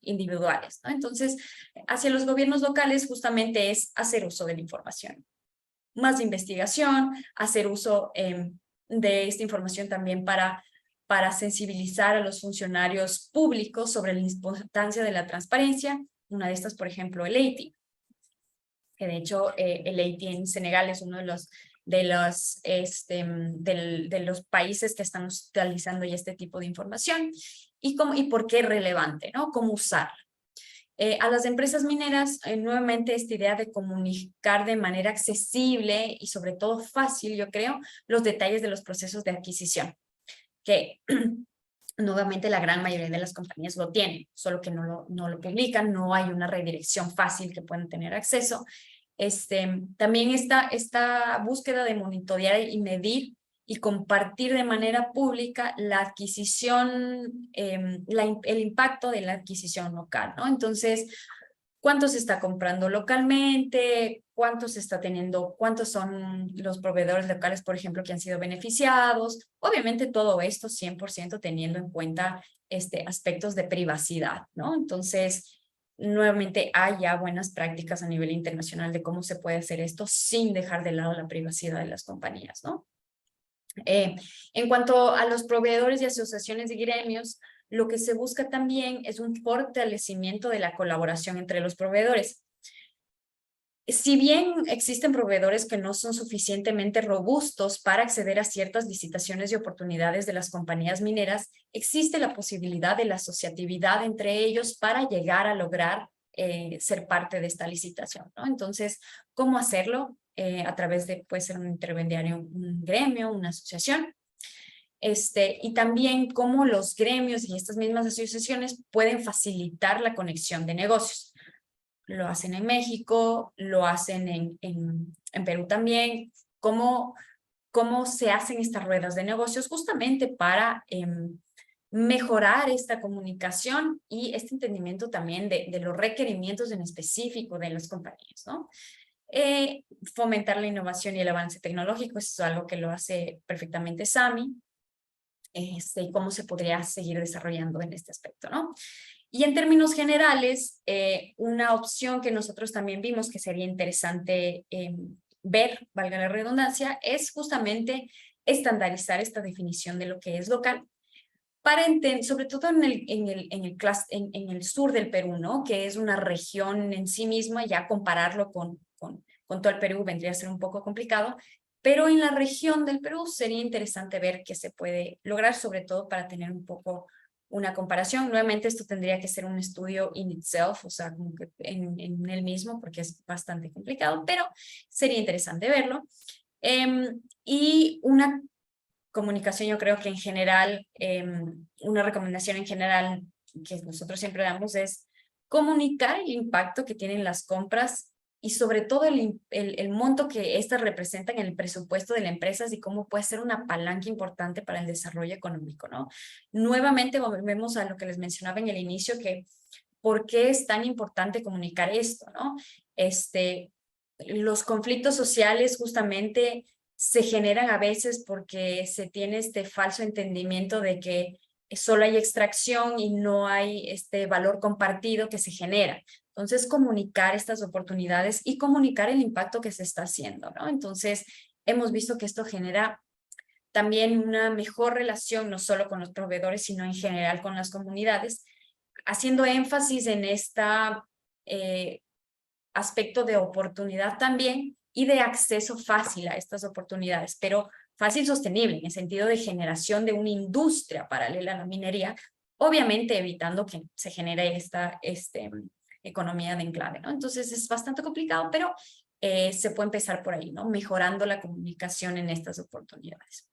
individuales, ¿no? Entonces, hacia los gobiernos locales justamente es hacer uso de la información. Más investigación, hacer uso de esta información también para sensibilizar a los funcionarios públicos sobre la importancia de la transparencia. Una de estas, por ejemplo, el EITI, que de hecho el EITI en Senegal es uno de los países que están utilizando ya este tipo de información y por qué es relevante, ¿no? Cómo usarla. A las empresas mineras, nuevamente esta idea de comunicar de manera accesible y sobre todo fácil, yo creo, los detalles de los procesos de adquisición, que nuevamente la gran mayoría de las compañías lo tienen, solo que no lo publican, no hay una redirección fácil que puedan tener acceso. También esta búsqueda de monitorear y medir y compartir de manera pública la adquisición, el impacto de la adquisición local, ¿no? Entonces, ¿cuánto se está comprando localmente? ¿Cuánto se está teniendo? ¿Cuántos son los proveedores locales, por ejemplo, que han sido beneficiados? Obviamente todo esto 100% teniendo en cuenta aspectos de privacidad, ¿no? Entonces, nuevamente hay ya buenas prácticas a nivel internacional de cómo se puede hacer esto sin dejar de lado la privacidad de las compañías, ¿no? En cuanto a los proveedores y asociaciones de gremios, lo que se busca también es un fortalecimiento de la colaboración entre los proveedores. Si bien existen proveedores que no son suficientemente robustos para acceder a ciertas licitaciones y oportunidades de las compañías mineras, existe la posibilidad de la asociatividad entre ellos para llegar a lograr ser parte de esta licitación, ¿no? Entonces, ¿cómo hacerlo? A través de, puede ser un intermediario, un gremio, una asociación. Y también cómo los gremios y estas mismas asociaciones pueden facilitar la conexión de negocios. Lo hacen en México, lo hacen en Perú también. ¿Cómo se hacen estas ruedas de negocios? Justamente para mejorar esta comunicación y este entendimiento también de los requerimientos en específico de las compañías, ¿no? Fomentar la innovación y el avance tecnológico, eso es algo que lo hace perfectamente SAMI, y cómo se podría seguir desarrollando en este aspecto, ¿no? Y en términos generales, una opción que nosotros también vimos que sería interesante ver, valga la redundancia, es justamente estandarizar esta definición de lo que es local, para sobre todo en el sur del Perú, ¿no? Que es una región en sí misma, ya compararlo con todo el Perú vendría a ser un poco complicado, pero en la región del Perú sería interesante ver qué se puede lograr, sobre todo para tener un poco una comparación. Nuevamente esto tendría que ser un estudio in itself, o sea, como que en él mismo, porque es bastante complicado, pero sería interesante verlo. Y una comunicación, yo creo que en general, una recomendación en general que nosotros siempre damos es comunicar el impacto que tienen las compras y sobre todo el monto que éstas representan en el presupuesto de la empresa y cómo puede ser una palanca importante para el desarrollo económico, ¿no? Nuevamente volvemos a lo que les mencionaba en el inicio, que ¿por qué es tan importante comunicar esto, ¿no? Los conflictos sociales justamente se generan a veces porque se tiene este falso entendimiento de que solo hay extracción y no hay este valor compartido que se genera. Entonces, comunicar estas oportunidades y comunicar el impacto que se está haciendo, ¿no? Entonces, hemos visto que esto genera también una mejor relación, no solo con los proveedores, sino en general con las comunidades, haciendo énfasis en esta aspecto de oportunidad también y de acceso fácil a estas oportunidades, pero fácil sostenible en el sentido de generación de una industria paralela a la minería, obviamente evitando que se genere esta economía de enclave, ¿no? Entonces es bastante complicado, pero se puede empezar por ahí, ¿no? Mejorando la comunicación en estas oportunidades.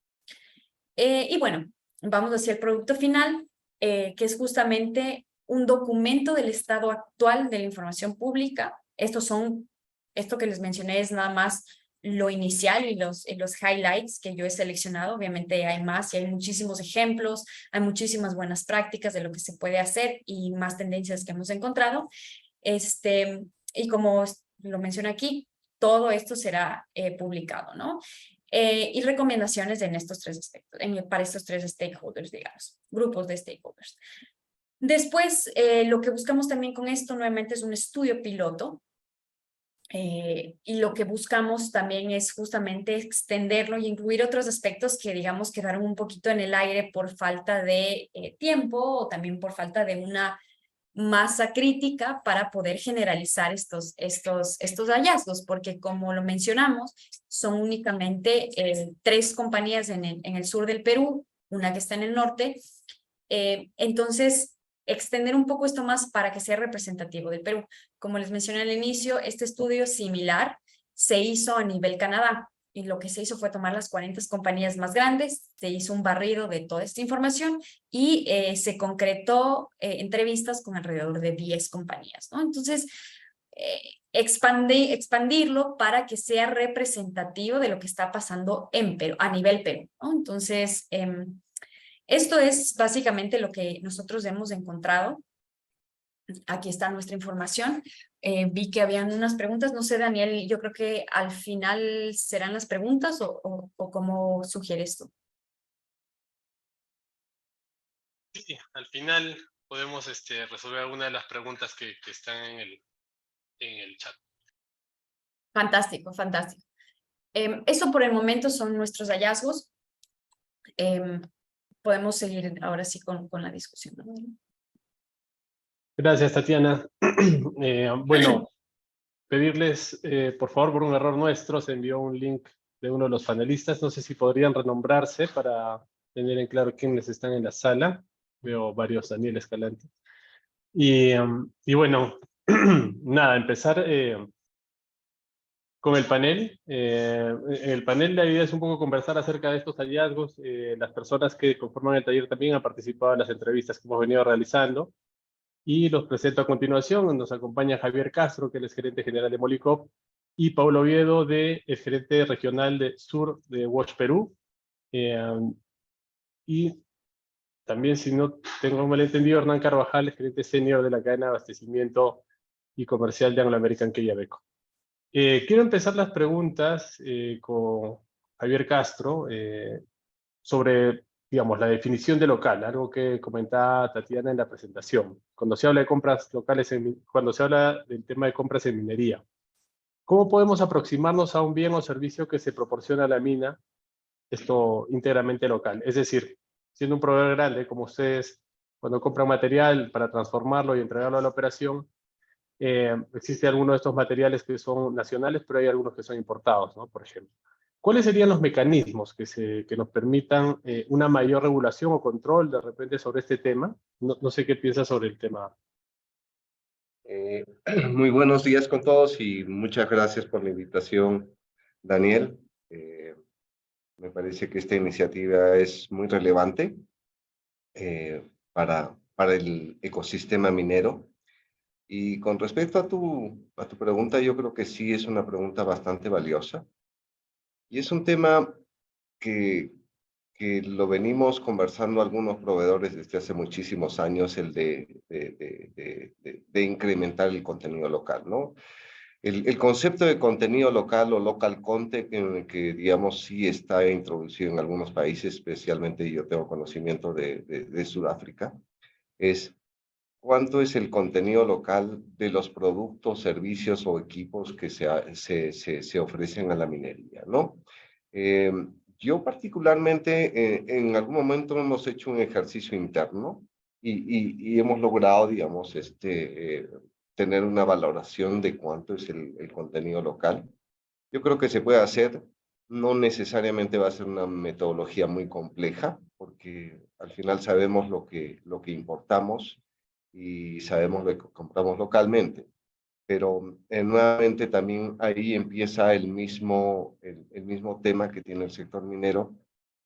Y bueno, vamos hacia el producto final, que es justamente un documento del estado actual de la información pública. Esto que les mencioné es nada más lo inicial y los highlights que yo he seleccionado. Obviamente hay más y hay muchísimos ejemplos, hay muchísimas buenas prácticas de lo que se puede hacer y más tendencias que hemos encontrado. Y como lo menciono aquí, todo esto será publicado, ¿no? Y recomendaciones en estos tres aspectos, para estos tres stakeholders, digamos, grupos de stakeholders. Después, lo que buscamos también con esto nuevamente es un estudio piloto, y lo que buscamos también es justamente extenderlo y incluir otros aspectos que, digamos, quedaron un poquito en el aire por falta de tiempo o también por falta de una masa crítica para poder generalizar estos hallazgos, porque como lo mencionamos, son únicamente 3 compañías en el sur del Perú, una que está en el norte. Entonces, extender un poco esto más para que sea representativo del Perú. Como les mencioné al inicio, este estudio similar se hizo a nivel Canadá, y lo que se hizo fue tomar las 40 compañías más grandes, se hizo un barrido de toda esta información y se concretó entrevistas con alrededor de 10 compañías, ¿no? Entonces, expandirlo para que sea representativo de lo que está pasando en Perú, a nivel Perú, ¿no? Entonces, esto es básicamente lo que nosotros hemos encontrado. Aquí está nuestra información. Vi que habían unas preguntas. No sé, Daniel, yo creo que al final serán las preguntas o cómo sugieres tú. Sí, al final podemos resolver alguna de las preguntas que están en el chat. Fantástico, fantástico. Eso por el momento son nuestros hallazgos. Podemos seguir ahora sí con la discusión, ¿no? Gracias, Tatiana. Bueno, pedirles, por favor, por un error nuestro, se envió un link de uno de los panelistas. No sé si podrían renombrarse para tener en claro quiénes están en la sala. Veo varios Daniel Escalante. Y bueno, nada, empezar con el panel. El panel, la idea es un poco conversar acerca de estos hallazgos. Las personas que conforman el taller también han participado en las entrevistas que hemos venido realizando. Y los presento a continuación. Nos acompaña Javier Castro, que él es gerente general de Molicop, y Paulo Oviedo, el gerente regional de Sur de Watch Perú. Y también, si no tengo mal entendido, Hernán Carvajal, el gerente senior de la cadena de abastecimiento y comercial de Anglo American Quellaveco. Quiero empezar las preguntas con Javier Castro sobre, digamos, la definición de local, algo que comentaba Tatiana en la presentación. Cuando se habla de compras locales, cuando se habla del tema de compras en minería, ¿cómo podemos aproximarnos a un bien o servicio que se proporciona a la mina, esto íntegramente local? Es decir, siendo un proveedor grande como ustedes, cuando compran material para transformarlo y entregarlo a la operación, existe alguno de estos materiales que son nacionales, pero hay algunos que son importados, ¿no? Por ejemplo. ¿cuáles serían los mecanismos que nos permitan una mayor regulación o control de repente sobre este tema? No sé qué piensas sobre el tema. Muy buenos días con todos y muchas gracias por la invitación, Daniel. Me parece que esta iniciativa es muy relevante para el ecosistema minero. Y con respecto a tu pregunta, yo creo que sí es una pregunta bastante valiosa. Y es un tema que, que lo venimos conversando algunos proveedores desde hace muchísimos años, el de incrementar el contenido local, ¿no? El concepto de contenido local o local content, que digamos sí está introducido en algunos países, especialmente yo tengo conocimiento de Sudáfrica, es cuánto es el contenido local de los productos, servicios o equipos que se ofrecen a la minería, ¿no? Eh, yo particularmente en algún momento hemos hecho un ejercicio interno y hemos logrado, digamos, tener una valoración de cuánto es el contenido local. Yo creo que se puede hacer, no necesariamente va a ser una metodología muy compleja, porque al final sabemos lo que importamos y sabemos lo que compramos localmente. Pero nuevamente también ahí empieza el mismo tema que tiene el sector minero,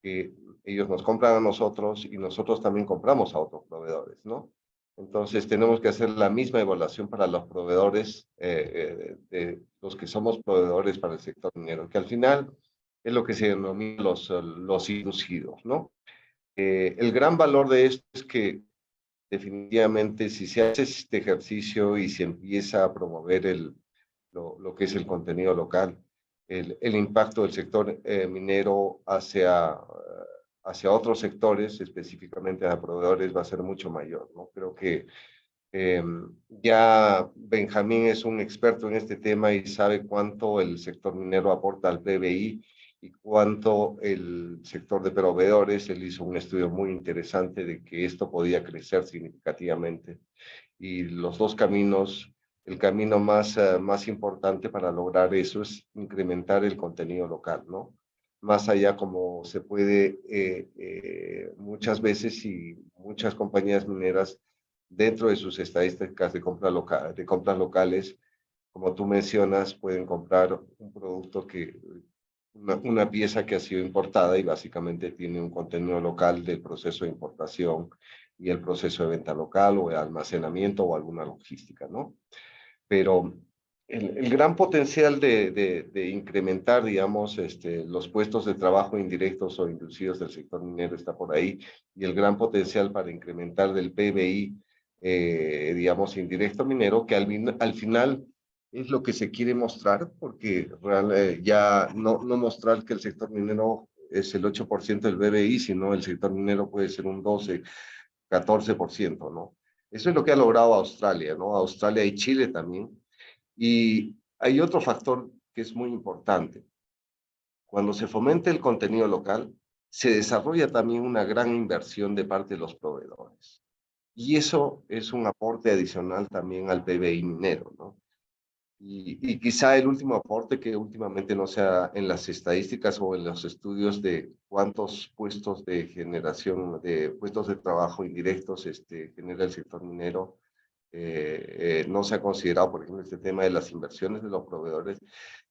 que ellos nos compran a nosotros y nosotros también compramos a otros proveedores, ¿no? Entonces tenemos que hacer la misma evaluación para los proveedores, de los que somos proveedores para el sector minero, que al final es lo que se denomina los inducidos, ¿no? El gran valor de esto es que definitivamente si se hace este ejercicio y se empieza a promover lo que es el contenido local, el impacto del sector minero hacia otros sectores, específicamente a proveedores, va a ser mucho mayor, ¿no? Creo que ya Benjamín es un experto en este tema y sabe cuánto el sector minero aporta al PBI y cuánto el sector de proveedores. Él hizo un estudio muy interesante de que esto podía crecer significativamente. Y los dos caminos, el camino más importante para lograr eso es incrementar el contenido local, ¿no? Más allá como se puede muchas veces y muchas compañías mineras dentro de sus estadísticas de compras locales, como tú mencionas, pueden comprar un producto una pieza que ha sido importada y básicamente tiene un contenido local del proceso de importación y el proceso de venta local o de almacenamiento o alguna logística, ¿no? Pero el gran potencial de incrementar, digamos, los puestos de trabajo indirectos o inducidos del sector minero está por ahí, y el gran potencial para incrementar del PBI, digamos, indirecto minero, que al final es lo que se quiere mostrar, porque ya no mostrar que el sector minero es el 8% del PBI, sino el sector minero puede ser un 12, 14%, ¿no? Eso es lo que ha logrado Australia, ¿no? Australia y Chile también. Y hay otro factor que es muy importante. Cuando se fomenta el contenido local, se desarrolla también una gran inversión de parte de los proveedores. Y eso es un aporte adicional también al PBI minero, ¿no? Y quizá el último aporte que últimamente no sea en las estadísticas o en los estudios de cuántos puestos de generación, de puestos de trabajo indirectos genera el sector minero, no se ha considerado, por ejemplo, este tema de las inversiones de los proveedores.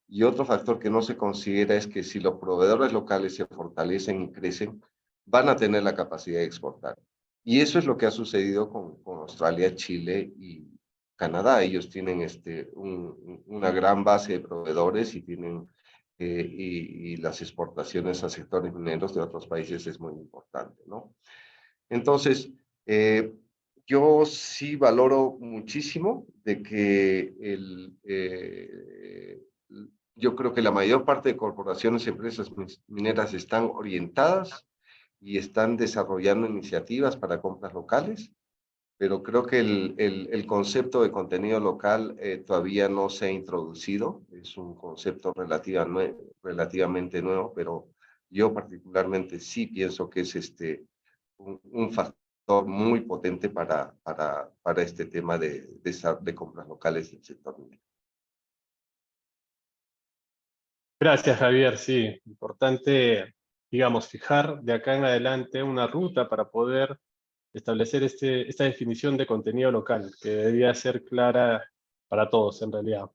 Y otro factor que no se considera es que si los proveedores locales se fortalecen y crecen, van a tener la capacidad de exportar. Y eso es lo que ha sucedido con Australia, Chile y Canadá. Ellos tienen una gran base de proveedores y tienen y las exportaciones a sectores mineros de otros países es muy importante, ¿no? Entonces, yo sí valoro muchísimo de que yo creo que la mayor parte de corporaciones y empresas mineras están orientadas y están desarrollando iniciativas para compras locales, pero creo que el concepto de contenido local todavía no se ha introducido. Es un concepto relativamente nuevo, pero yo particularmente sí pienso que es un factor muy potente para este tema de compras locales del sector minero. Gracias, Javier. Sí, importante, digamos, fijar de acá en adelante una ruta para poder establecer esta definición de contenido local, que debería ser clara para todos, en realidad.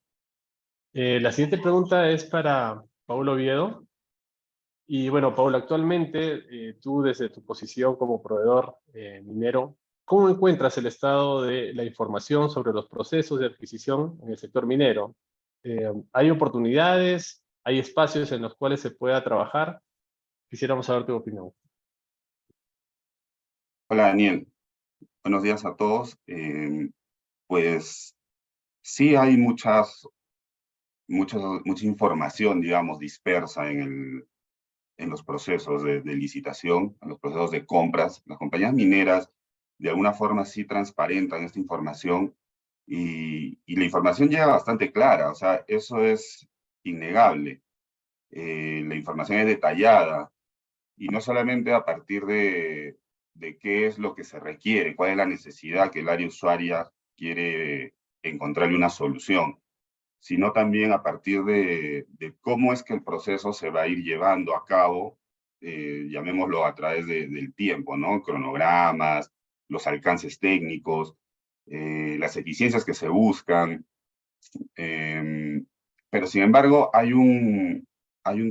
La siguiente pregunta es para Paulo Oviedo. Y bueno, Paulo, actualmente tú desde tu posición como proveedor minero, ¿cómo encuentras el estado de la información sobre los procesos de adquisición en el sector minero? ¿Hay oportunidades? ¿Hay espacios en los cuales se pueda trabajar? Quisiéramos saber tu opinión. Hola Daniel, buenos días a todos. Pues sí hay mucha información, digamos, dispersa en los procesos de licitación, en los procesos de compras. Las compañías mineras de alguna forma sí transparentan esta información y la información llega bastante clara, o sea, eso es innegable. La información es detallada y no solamente a partir de qué es lo que se requiere, cuál es la necesidad que el área usuaria quiere encontrarle una solución, sino también a partir de cómo es que el proceso se va a ir llevando a cabo, llamémoslo a través del tiempo, ¿no? Cronogramas, los alcances técnicos, las eficiencias que se buscan. Pero sin embargo, hay un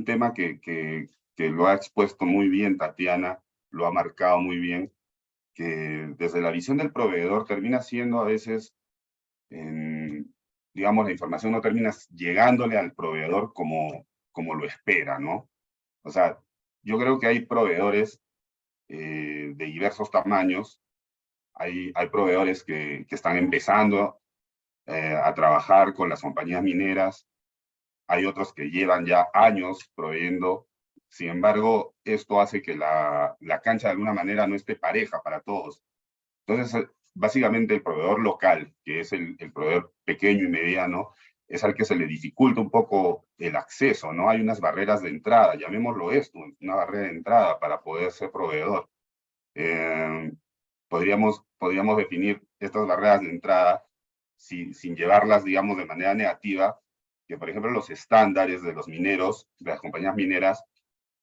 tema que lo ha expuesto muy bien Tatiana, lo ha marcado muy bien, que desde la visión del proveedor termina siendo a veces, digamos, la información no termina llegándole al proveedor como lo espera, ¿no? O sea, yo creo que hay proveedores de diversos tamaños, hay proveedores que están empezando a trabajar con las compañías mineras, hay otros que llevan ya años proveyendo. Sin embargo, esto hace que la cancha de alguna manera no esté pareja para todos. Entonces, básicamente el proveedor local, que es el proveedor pequeño y mediano, es al que se le dificulta un poco el acceso, ¿no? Hay unas barreras de entrada, llamémoslo esto, una barrera de entrada para poder ser proveedor. Podríamos definir estas barreras de entrada sin llevarlas, digamos, de manera negativa, que por ejemplo los estándares de los mineros, de las compañías mineras,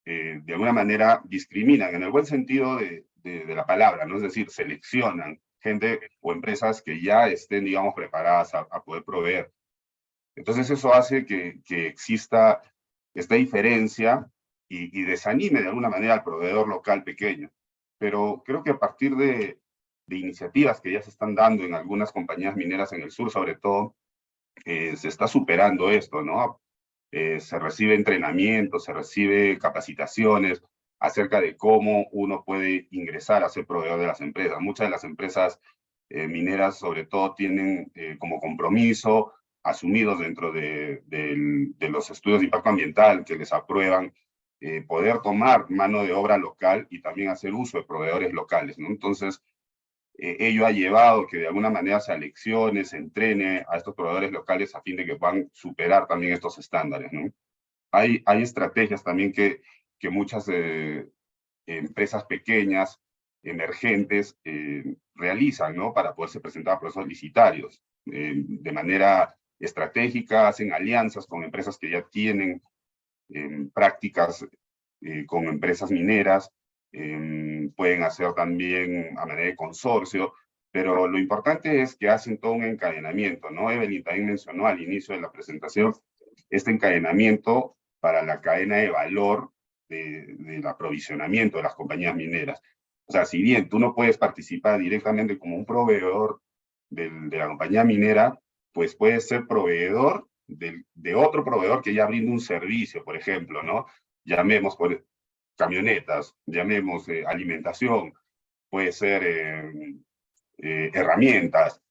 de alguna manera discriminan, en el buen sentido de la palabra, ¿no? Es decir, seleccionan gente o empresas que ya estén, digamos, preparadas a poder proveer. Entonces eso hace que exista esta diferencia y desanime de alguna manera al proveedor local pequeño. Pero creo que a partir de iniciativas que ya se están dando en algunas compañías mineras en el sur, sobre todo, se está superando esto, ¿no? Se recibe entrenamiento, se recibe capacitaciones acerca de cómo uno puede ingresar a ser proveedor de las empresas. Muchas de las empresas mineras, sobre todo, tienen como compromiso asumidos dentro de los estudios de impacto ambiental que les aprueban, poder tomar mano de obra local y también hacer uso de proveedores locales, ¿no? Entonces, ello ha llevado que de alguna manera se aleccione, se entrene a estos proveedores locales a fin de que puedan superar también estos estándares, ¿no? Hay estrategias también que muchas empresas pequeñas, emergentes, realizan, ¿no? Para poderse presentar a procesos licitarios. De manera estratégica, hacen alianzas con empresas que ya tienen prácticas con empresas mineras, pueden hacer también a manera de consorcio, pero lo importante es que hacen todo un encadenamiento, ¿no? Evelyn también mencionó al inicio de la presentación este encadenamiento para la cadena de valor del aprovisionamiento de las compañías mineras. O sea, si bien tú no puedes participar directamente como un proveedor de la compañía minera, pues puedes ser proveedor de otro proveedor que ya brinda un servicio, por ejemplo, ¿no? Llamemos por camionetas, llamemos alimentación, puede ser herramientas,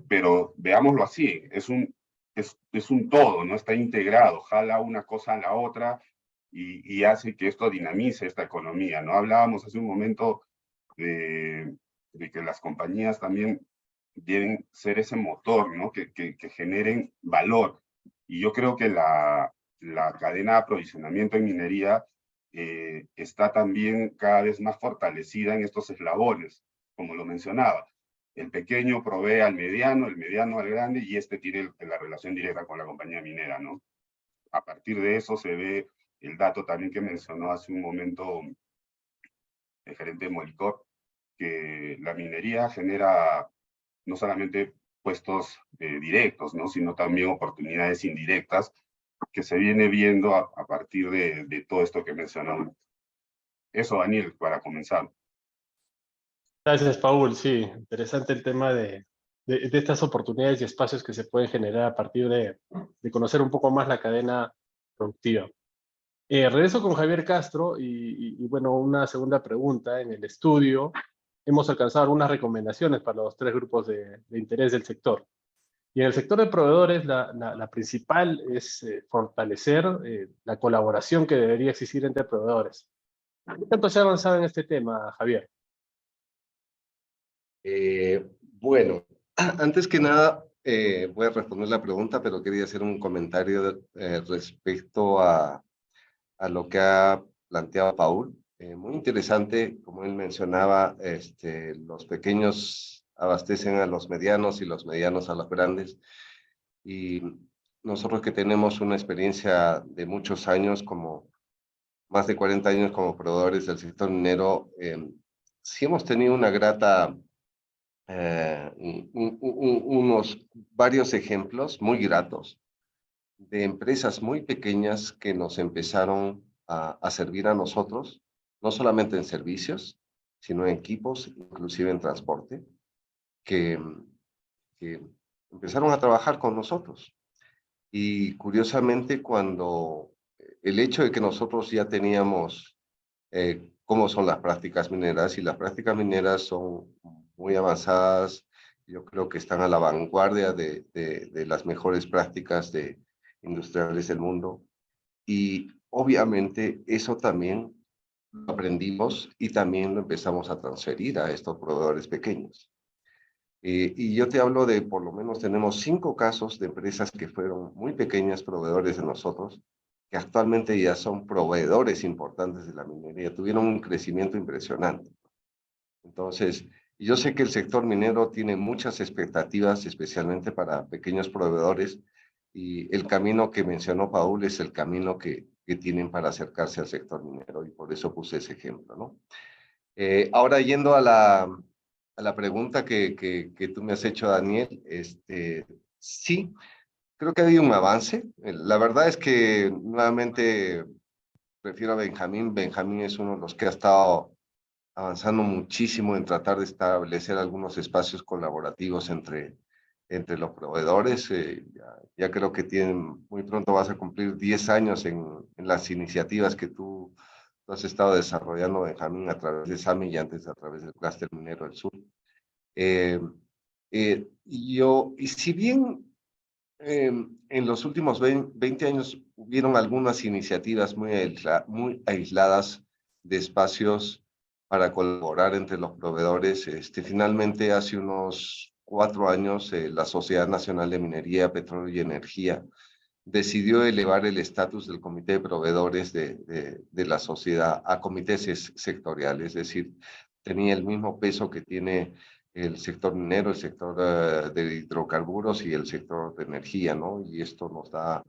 pero veámoslo así, es un todo, ¿no? Está integrado, jala una cosa a la otra y hace que esto dinamice esta economía, ¿no? Hablábamos hace un momento de que las compañías también deben ser ese motor, ¿no? Que generen valor. Y yo creo que la cadena de aprovisionamiento en minería está también cada vez más fortalecida en estos eslabones, como lo mencionaba. El pequeño provee al mediano, el mediano al grande, y este tiene la relación directa con la compañía minera, ¿no? a partir de eso se ve el dato también que mencionó hace un momento el gerente de Molicor, que la minería genera no solamente puestos directos, ¿no? Sino también oportunidades indirectas que se viene viendo a partir de todo esto que mencionamos. Eso, Daniel, para comenzar. Gracias, Paul. Sí, interesante el tema de estas oportunidades y espacios que se pueden generar a partir de conocer un poco más la cadena productiva. Regreso con Javier Castro y bueno, una segunda pregunta. En el estudio hemos alcanzado algunas recomendaciones para los 3 grupos de interés del sector. Y en el sector de proveedores, la principal es fortalecer la colaboración que debería existir entre proveedores. ¿Qué tanto se ha avanzado en este tema, Javier? Bueno, antes que nada, voy a responder la pregunta, pero quería hacer un comentario respecto a lo que ha planteado Paul. Muy interesante, como él mencionaba, los pequeños abastecen a los medianos y los medianos a los grandes. Y nosotros que tenemos una experiencia de muchos años, como más de 40 años como proveedores del sector minero, sí hemos tenido una grata unos varios ejemplos muy gratos de empresas muy pequeñas que nos empezaron a servir a nosotros, no solamente en servicios, sino en equipos, inclusive en transporte, que empezaron a trabajar con nosotros. Y curiosamente, cuando el hecho de que nosotros ya teníamos cómo son las prácticas mineras, y las prácticas mineras son muy avanzadas, yo creo que están a la vanguardia de las mejores prácticas industriales del mundo. Y obviamente eso también lo aprendimos y también lo empezamos a transferir a estos proveedores pequeños. Y yo te hablo de, por lo menos tenemos 5 casos de empresas que fueron muy pequeñas proveedores de nosotros, que actualmente ya son proveedores importantes de la minería, tuvieron un crecimiento impresionante. Entonces, yo sé que el sector minero tiene muchas expectativas, especialmente para pequeños proveedores, y el camino que mencionó Paul es el camino que tienen para acercarse al sector minero, y por eso puse ese ejemplo, ¿no? Ahora, yendo a la pregunta que tú me has hecho, Daniel, sí, creo que ha habido un avance. La verdad es que nuevamente prefiero a Benjamín. Benjamín es uno de los que ha estado avanzando muchísimo en tratar de establecer algunos espacios colaborativos entre los proveedores. Ya creo que muy pronto vas a cumplir 10 años en las iniciativas que tú has estado desarrollando, Benjamín, a través de SAMI y antes a través del Clúster Minero del Sur. Y si bien en los últimos 20 años hubieron algunas iniciativas muy aisladas de espacios para colaborar entre los proveedores, finalmente hace unos 4 años la Sociedad Nacional de Minería, Petróleo y Energía decidió elevar el estatus del comité de proveedores de la sociedad a comités sectoriales, es decir, tenía el mismo peso que tiene el sector minero, el sector de hidrocarburos y el sector de energía, ¿no? Y esto nos da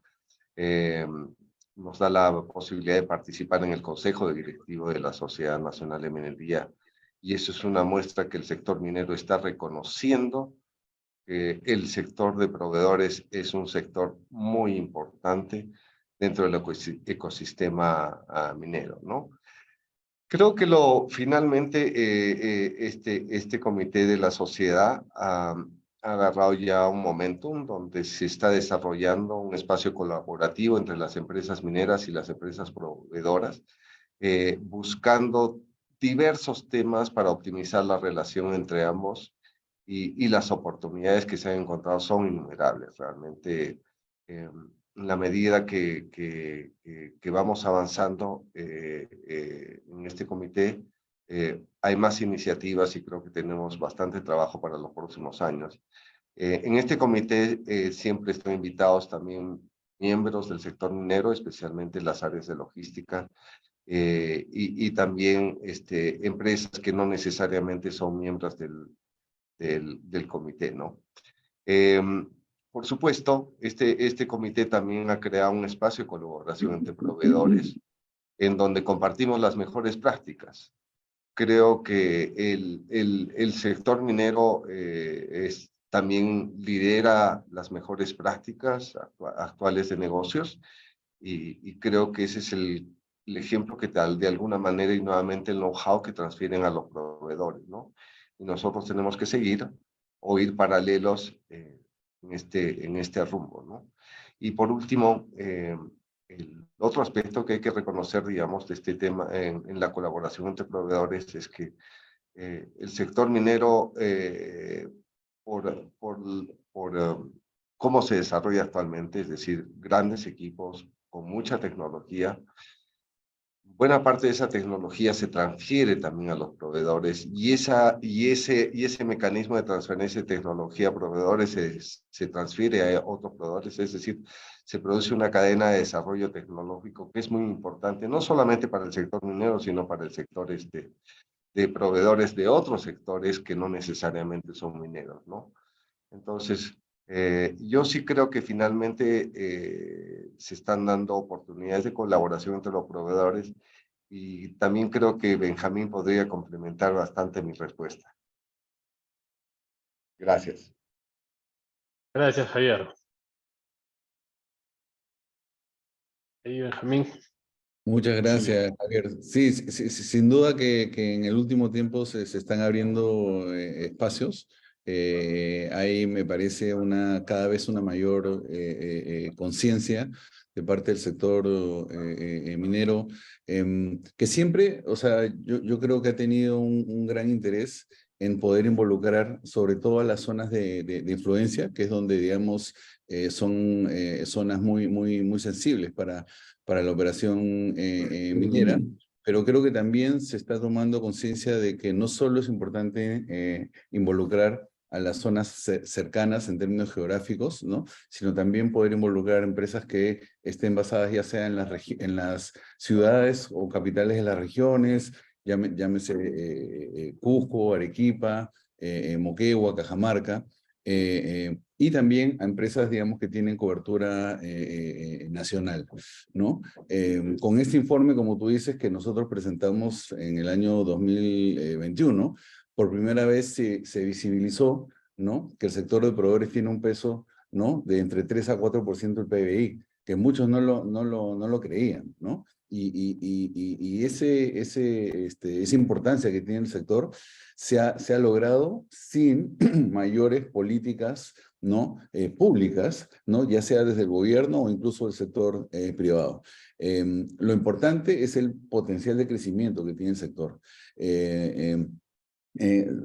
la posibilidad de participar en el Consejo Directivo de la Sociedad Nacional de Minería. Y eso es una muestra que el sector minero está reconociendo que el sector de proveedores es un sector muy importante dentro del ecosistema minero, ¿no? Creo que finalmente este comité de la sociedad ha agarrado ya un momentum donde se está desarrollando un espacio colaborativo entre las empresas mineras y las empresas proveedoras, buscando diversos temas para optimizar la relación entre ambos, y las oportunidades que se han encontrado son innumerables. Realmente, en la medida que vamos avanzando en este comité, hay más iniciativas y creo que tenemos bastante trabajo para los próximos años. En este comité siempre están invitados también miembros del sector minero, especialmente en las áreas de logística, y también empresas que no necesariamente son miembros del comité, ¿no? por supuesto, este comité también ha creado un espacio de colaboración entre proveedores en donde compartimos las mejores prácticas. Creo que el sector minero también lidera las mejores prácticas actuales de negocios y creo que ese es el ejemplo que tal de alguna manera y nuevamente el know-how que transfieren a los proveedores, ¿no? Y nosotros tenemos que seguir o ir paralelos en este rumbo, ¿no? Y por último, el otro aspecto que hay que reconocer, digamos, de este tema en la colaboración entre proveedores es que el sector minero, por cómo se desarrolla actualmente, es decir, grandes equipos con mucha tecnología, buena parte de esa tecnología se transfiere también a los proveedores y ese mecanismo de transferencia de tecnología a proveedores se transfiere a otros proveedores, es decir, se produce una cadena de desarrollo tecnológico que es muy importante, no solamente para el sector minero, sino para el sector de proveedores de otros sectores que no necesariamente son mineros, ¿no? Entonces, yo sí creo que finalmente se están dando oportunidades de colaboración entre los proveedores y también creo que Benjamín podría complementar bastante mi respuesta. Gracias. Gracias, Javier. Ahí, Benjamín. Muchas gracias, Javier. Sí, sin duda que en el último tiempo se están abriendo espacios. Ahí me parece cada vez una mayor conciencia de parte del sector minero, que siempre, o sea, yo creo que ha tenido un gran interés en poder involucrar sobre todo a las zonas de influencia, que es donde, digamos, son zonas muy sensibles para la operación minera, pero creo que también se está tomando conciencia de que no solo es importante involucrar a las zonas cercanas en términos geográficos, ¿no? Sino también poder involucrar empresas que estén basadas ya sea en las ciudades o capitales de las regiones, llámese Cusco, Arequipa, Moquegua, Cajamarca, y también a empresas, digamos, que tienen cobertura nacional, ¿no? Con este informe, como tú dices, que nosotros presentamos en el año 2021, por primera vez se visibilizó, ¿no? Que el sector de proveedores tiene un peso, ¿no? De entre 3 a 4% del PBI, que muchos no lo creían, ¿no? Y esa importancia que tiene el sector se ha logrado sin mayores políticas, ¿no? Públicas, ¿no? Ya sea desde el gobierno o incluso el sector privado. Lo importante es el potencial de crecimiento que tiene el sector.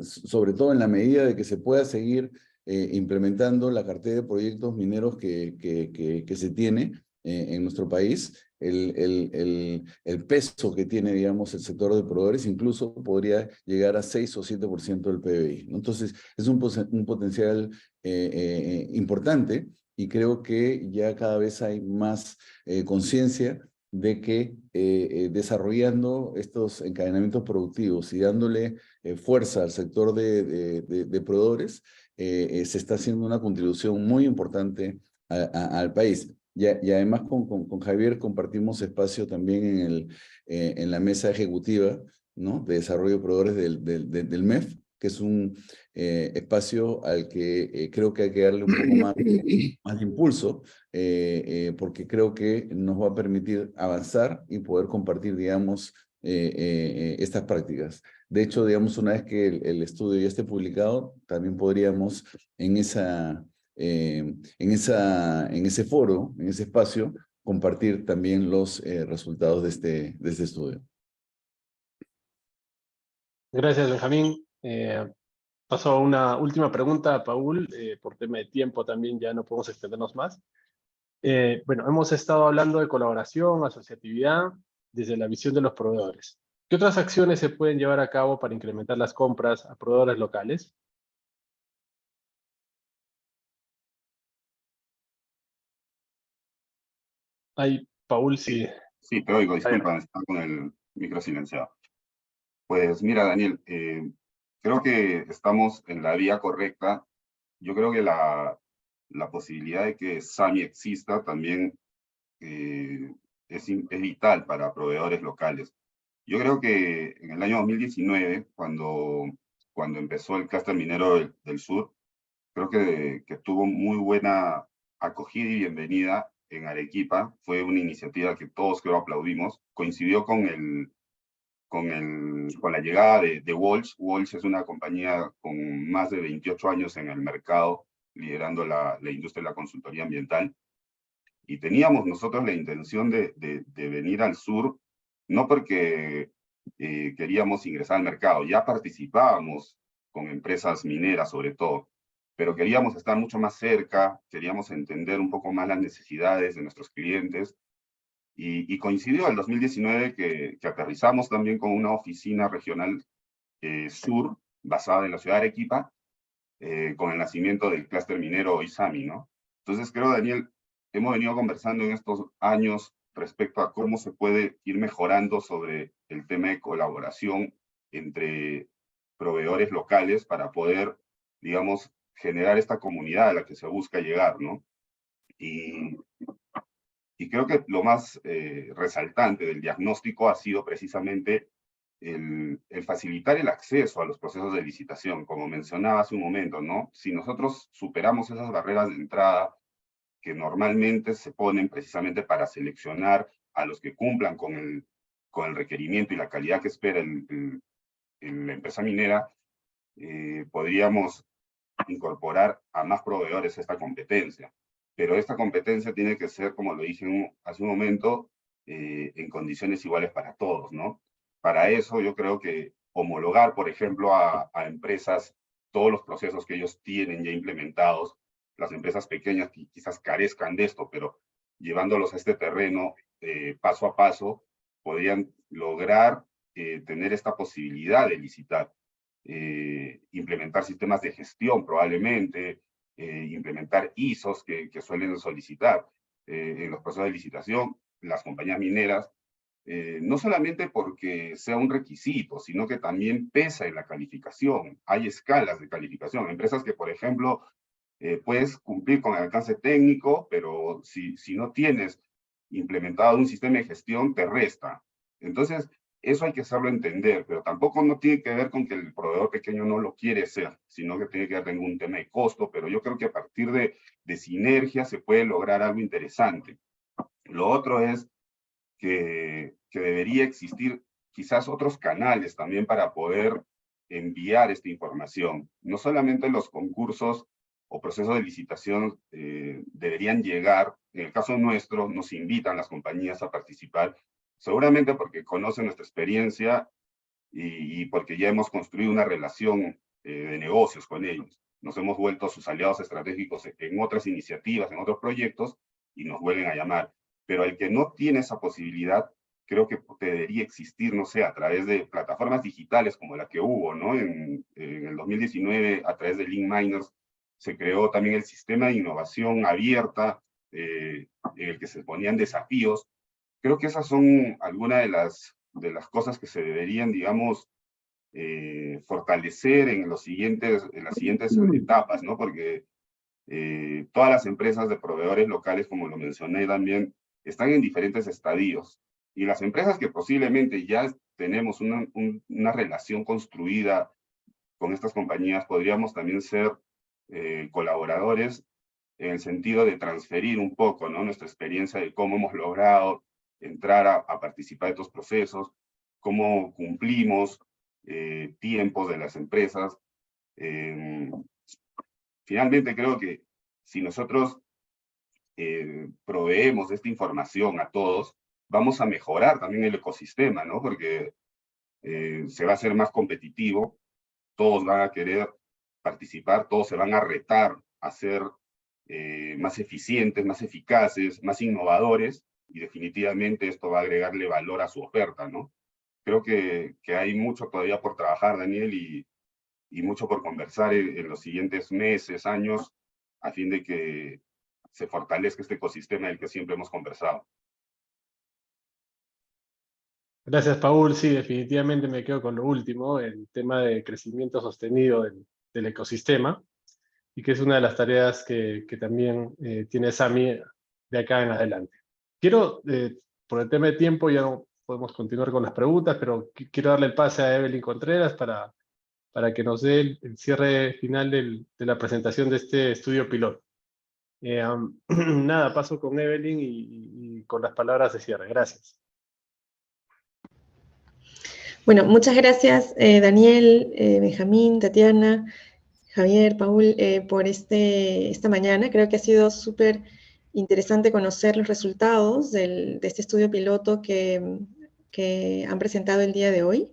Sobre todo en la medida de que se pueda seguir implementando la cartera de proyectos mineros que se tiene en nuestro país, el peso que tiene, digamos, el sector de proveedores incluso podría llegar a 6 o 7% del PBI, ¿no? Entonces, es un potencial importante y creo que ya cada vez hay más conciencia de que desarrollando estos encadenamientos productivos y dándole fuerza al sector de proveedores, se está haciendo una contribución muy importante al país. Y además con Javier compartimos espacio también en la mesa ejecutiva, ¿no? De desarrollo de proveedores del MEF, que es un espacio al que creo que hay que darle un poco más de impulso, porque creo que nos va a permitir avanzar y poder compartir, digamos, estas prácticas. De hecho, digamos, una vez que el estudio ya esté publicado, también podríamos en ese foro, en ese espacio, compartir también los resultados de este estudio. Gracias, Benjamín. Paso a una última pregunta a Paul. Por tema de tiempo también ya no podemos extendernos más. Bueno, hemos estado hablando de colaboración, asociatividad, desde la visión de los proveedores. ¿Qué otras acciones se pueden llevar a cabo para incrementar las compras a proveedores locales? Ay, Paul, sí. Sí, te oigo, disculpa, estaba con el micro silenciado. Pues mira, Daniel, creo que estamos en la vía correcta. Yo creo que la posibilidad de que SAMI exista también es vital para proveedores locales. Yo creo que en el año 2019, cuando empezó el clúster minero del sur, creo que tuvo muy buena acogida y bienvenida en Arequipa. Fue una iniciativa que todos creo aplaudimos. Coincidió con la llegada de Walsh. Walsh es una compañía con más de 28 años en el mercado, liderando la industria de la consultoría ambiental. Y teníamos nosotros la intención de venir al sur, no porque queríamos ingresar al mercado, ya participábamos con empresas mineras sobre todo, pero queríamos estar mucho más cerca, queríamos entender un poco más las necesidades de nuestros clientes, y coincidió el 2019 que aterrizamos también con una oficina regional sur, basada en la ciudad de Arequipa, con el nacimiento del clúster minero ISAMI, ¿no? Entonces creo, Daniel, hemos venido conversando en estos años respecto a cómo se puede ir mejorando sobre el tema de colaboración entre proveedores locales para poder, digamos, generar esta comunidad a la que se busca llegar, ¿no? Y creo que lo más resaltante del diagnóstico ha sido precisamente el facilitar el acceso a los procesos de licitación, como mencionaba hace un momento, ¿no? Si nosotros superamos esas barreras de entrada que normalmente se ponen precisamente para seleccionar a los que cumplan con el requerimiento y la calidad que espera la empresa minera, podríamos incorporar a más proveedores a esta competencia. Pero esta competencia tiene que ser, como lo dije hace un momento, en condiciones iguales para todos, ¿no? Para eso yo creo que homologar, por ejemplo, a empresas todos los procesos que ellos tienen ya implementados, las empresas pequeñas que quizás carezcan de esto, pero llevándolos a este terreno paso a paso, podrían lograr tener esta posibilidad de licitar. Implementar sistemas de gestión probablemente, implementar ISOs que suelen solicitar en los procesos de licitación las compañías mineras, no solamente porque sea un requisito, sino que también pesa en la calificación. Hay escalas de calificación. Empresas que, por ejemplo, puedes cumplir con el alcance técnico, pero si no tienes implementado un sistema de gestión, te resta. Entonces, eso hay que saberlo entender, pero tampoco no tiene que ver con que el proveedor pequeño no lo quiere hacer, sino que tiene que ver con un tema de costo, pero yo creo que a partir de sinergia se puede lograr algo interesante. Lo otro es que debería existir quizás otros canales también para poder enviar esta información. No solamente los concursos o procesos de licitación deberían llegar, en el caso nuestro, nos invitan las compañías a participar, seguramente porque conocen nuestra experiencia y porque ya hemos construido una relación de negocios con ellos. Nos hemos vuelto sus aliados estratégicos en otras iniciativas, en otros proyectos, y nos vuelven a llamar. Pero el que no tiene esa posibilidad, creo que debería existir, no sé, a través de plataformas digitales como la que hubo, ¿no? En el 2019, a través de Link Miners, se creó también el sistema de innovación abierta, en el que se ponían desafíos. Creo que esas son algunas de las cosas que se deberían, digamos, fortalecer en las siguientes etapas, ¿no? Porque todas las empresas de proveedores locales, como lo mencioné también, están en diferentes estadios. Y las empresas que posiblemente ya tenemos una relación construida con estas compañías, podríamos también ser colaboradores en el sentido de transferir un poco, ¿no? Nuestra experiencia de cómo hemos logrado entrar a participar de estos procesos, cómo cumplimos tiempos de las empresas. Finalmente creo que si nosotros proveemos esta información a todos, vamos a mejorar también el ecosistema, ¿no? Porque se va a hacer más competitivo, todos van a querer participar, todos se van a retar a ser más eficientes, más eficaces, más innovadores, y definitivamente esto va a agregarle valor a su oferta, ¿no? Creo que hay mucho todavía por trabajar, Daniel, y mucho por conversar en los siguientes meses, años, a fin de que se fortalezca este ecosistema del que siempre hemos conversado. Gracias, Paul. Sí, definitivamente me quedo con lo último, el tema de crecimiento sostenido del ecosistema. y que es una de las tareas que también tiene Sami de acá en adelante. Quiero, por el tema de tiempo, ya no podemos continuar con las preguntas, pero quiero darle el pase a Evelyn Contreras para que nos dé el cierre final de la presentación de este estudio piloto. Nada, paso con Evelyn y con las palabras de cierre. Gracias. Bueno, muchas gracias Daniel, Benjamín, Tatiana, Javier, Paul, por esta mañana. Creo que ha sido súper interesante conocer los resultados de este estudio piloto que han presentado el día de hoy.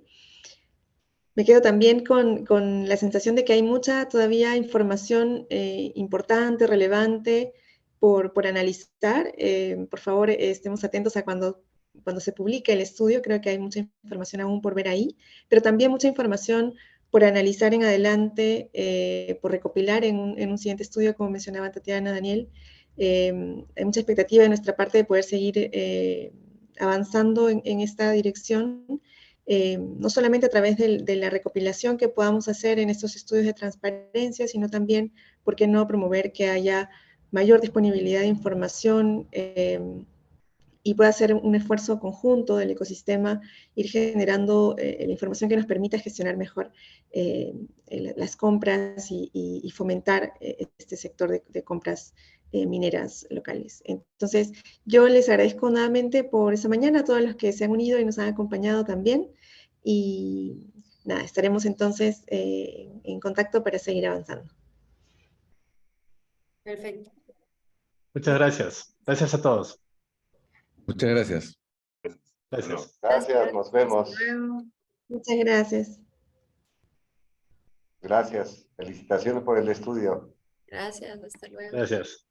Me quedo también con la sensación de que hay mucha todavía información importante, relevante por analizar. Por favor, estemos atentos a cuando se publique el estudio. Creo que hay mucha información aún por ver ahí, pero también mucha información por analizar en adelante, por recopilar en un siguiente estudio, como mencionaba Tatiana, Daniel. Hay mucha expectativa de nuestra parte de poder seguir avanzando en esta dirección, no solamente a través de la recopilación que podamos hacer en estos estudios de transparencia, sino también, ¿por qué no promover que haya mayor disponibilidad de información y pueda ser un esfuerzo conjunto del ecosistema, ir generando la información que nos permita gestionar mejor las compras y fomentar este sector de compras mineras locales. Entonces, yo les agradezco nuevamente por esa mañana a todos los que se han unido y nos han acompañado también. Y nada, estaremos entonces en contacto para seguir avanzando. Perfecto. Muchas gracias. Gracias a todos. Muchas gracias. Gracias. Gracias, nos vemos. Hasta luego. Muchas gracias. Gracias. Felicitaciones por el estudio. Gracias, hasta luego. Gracias.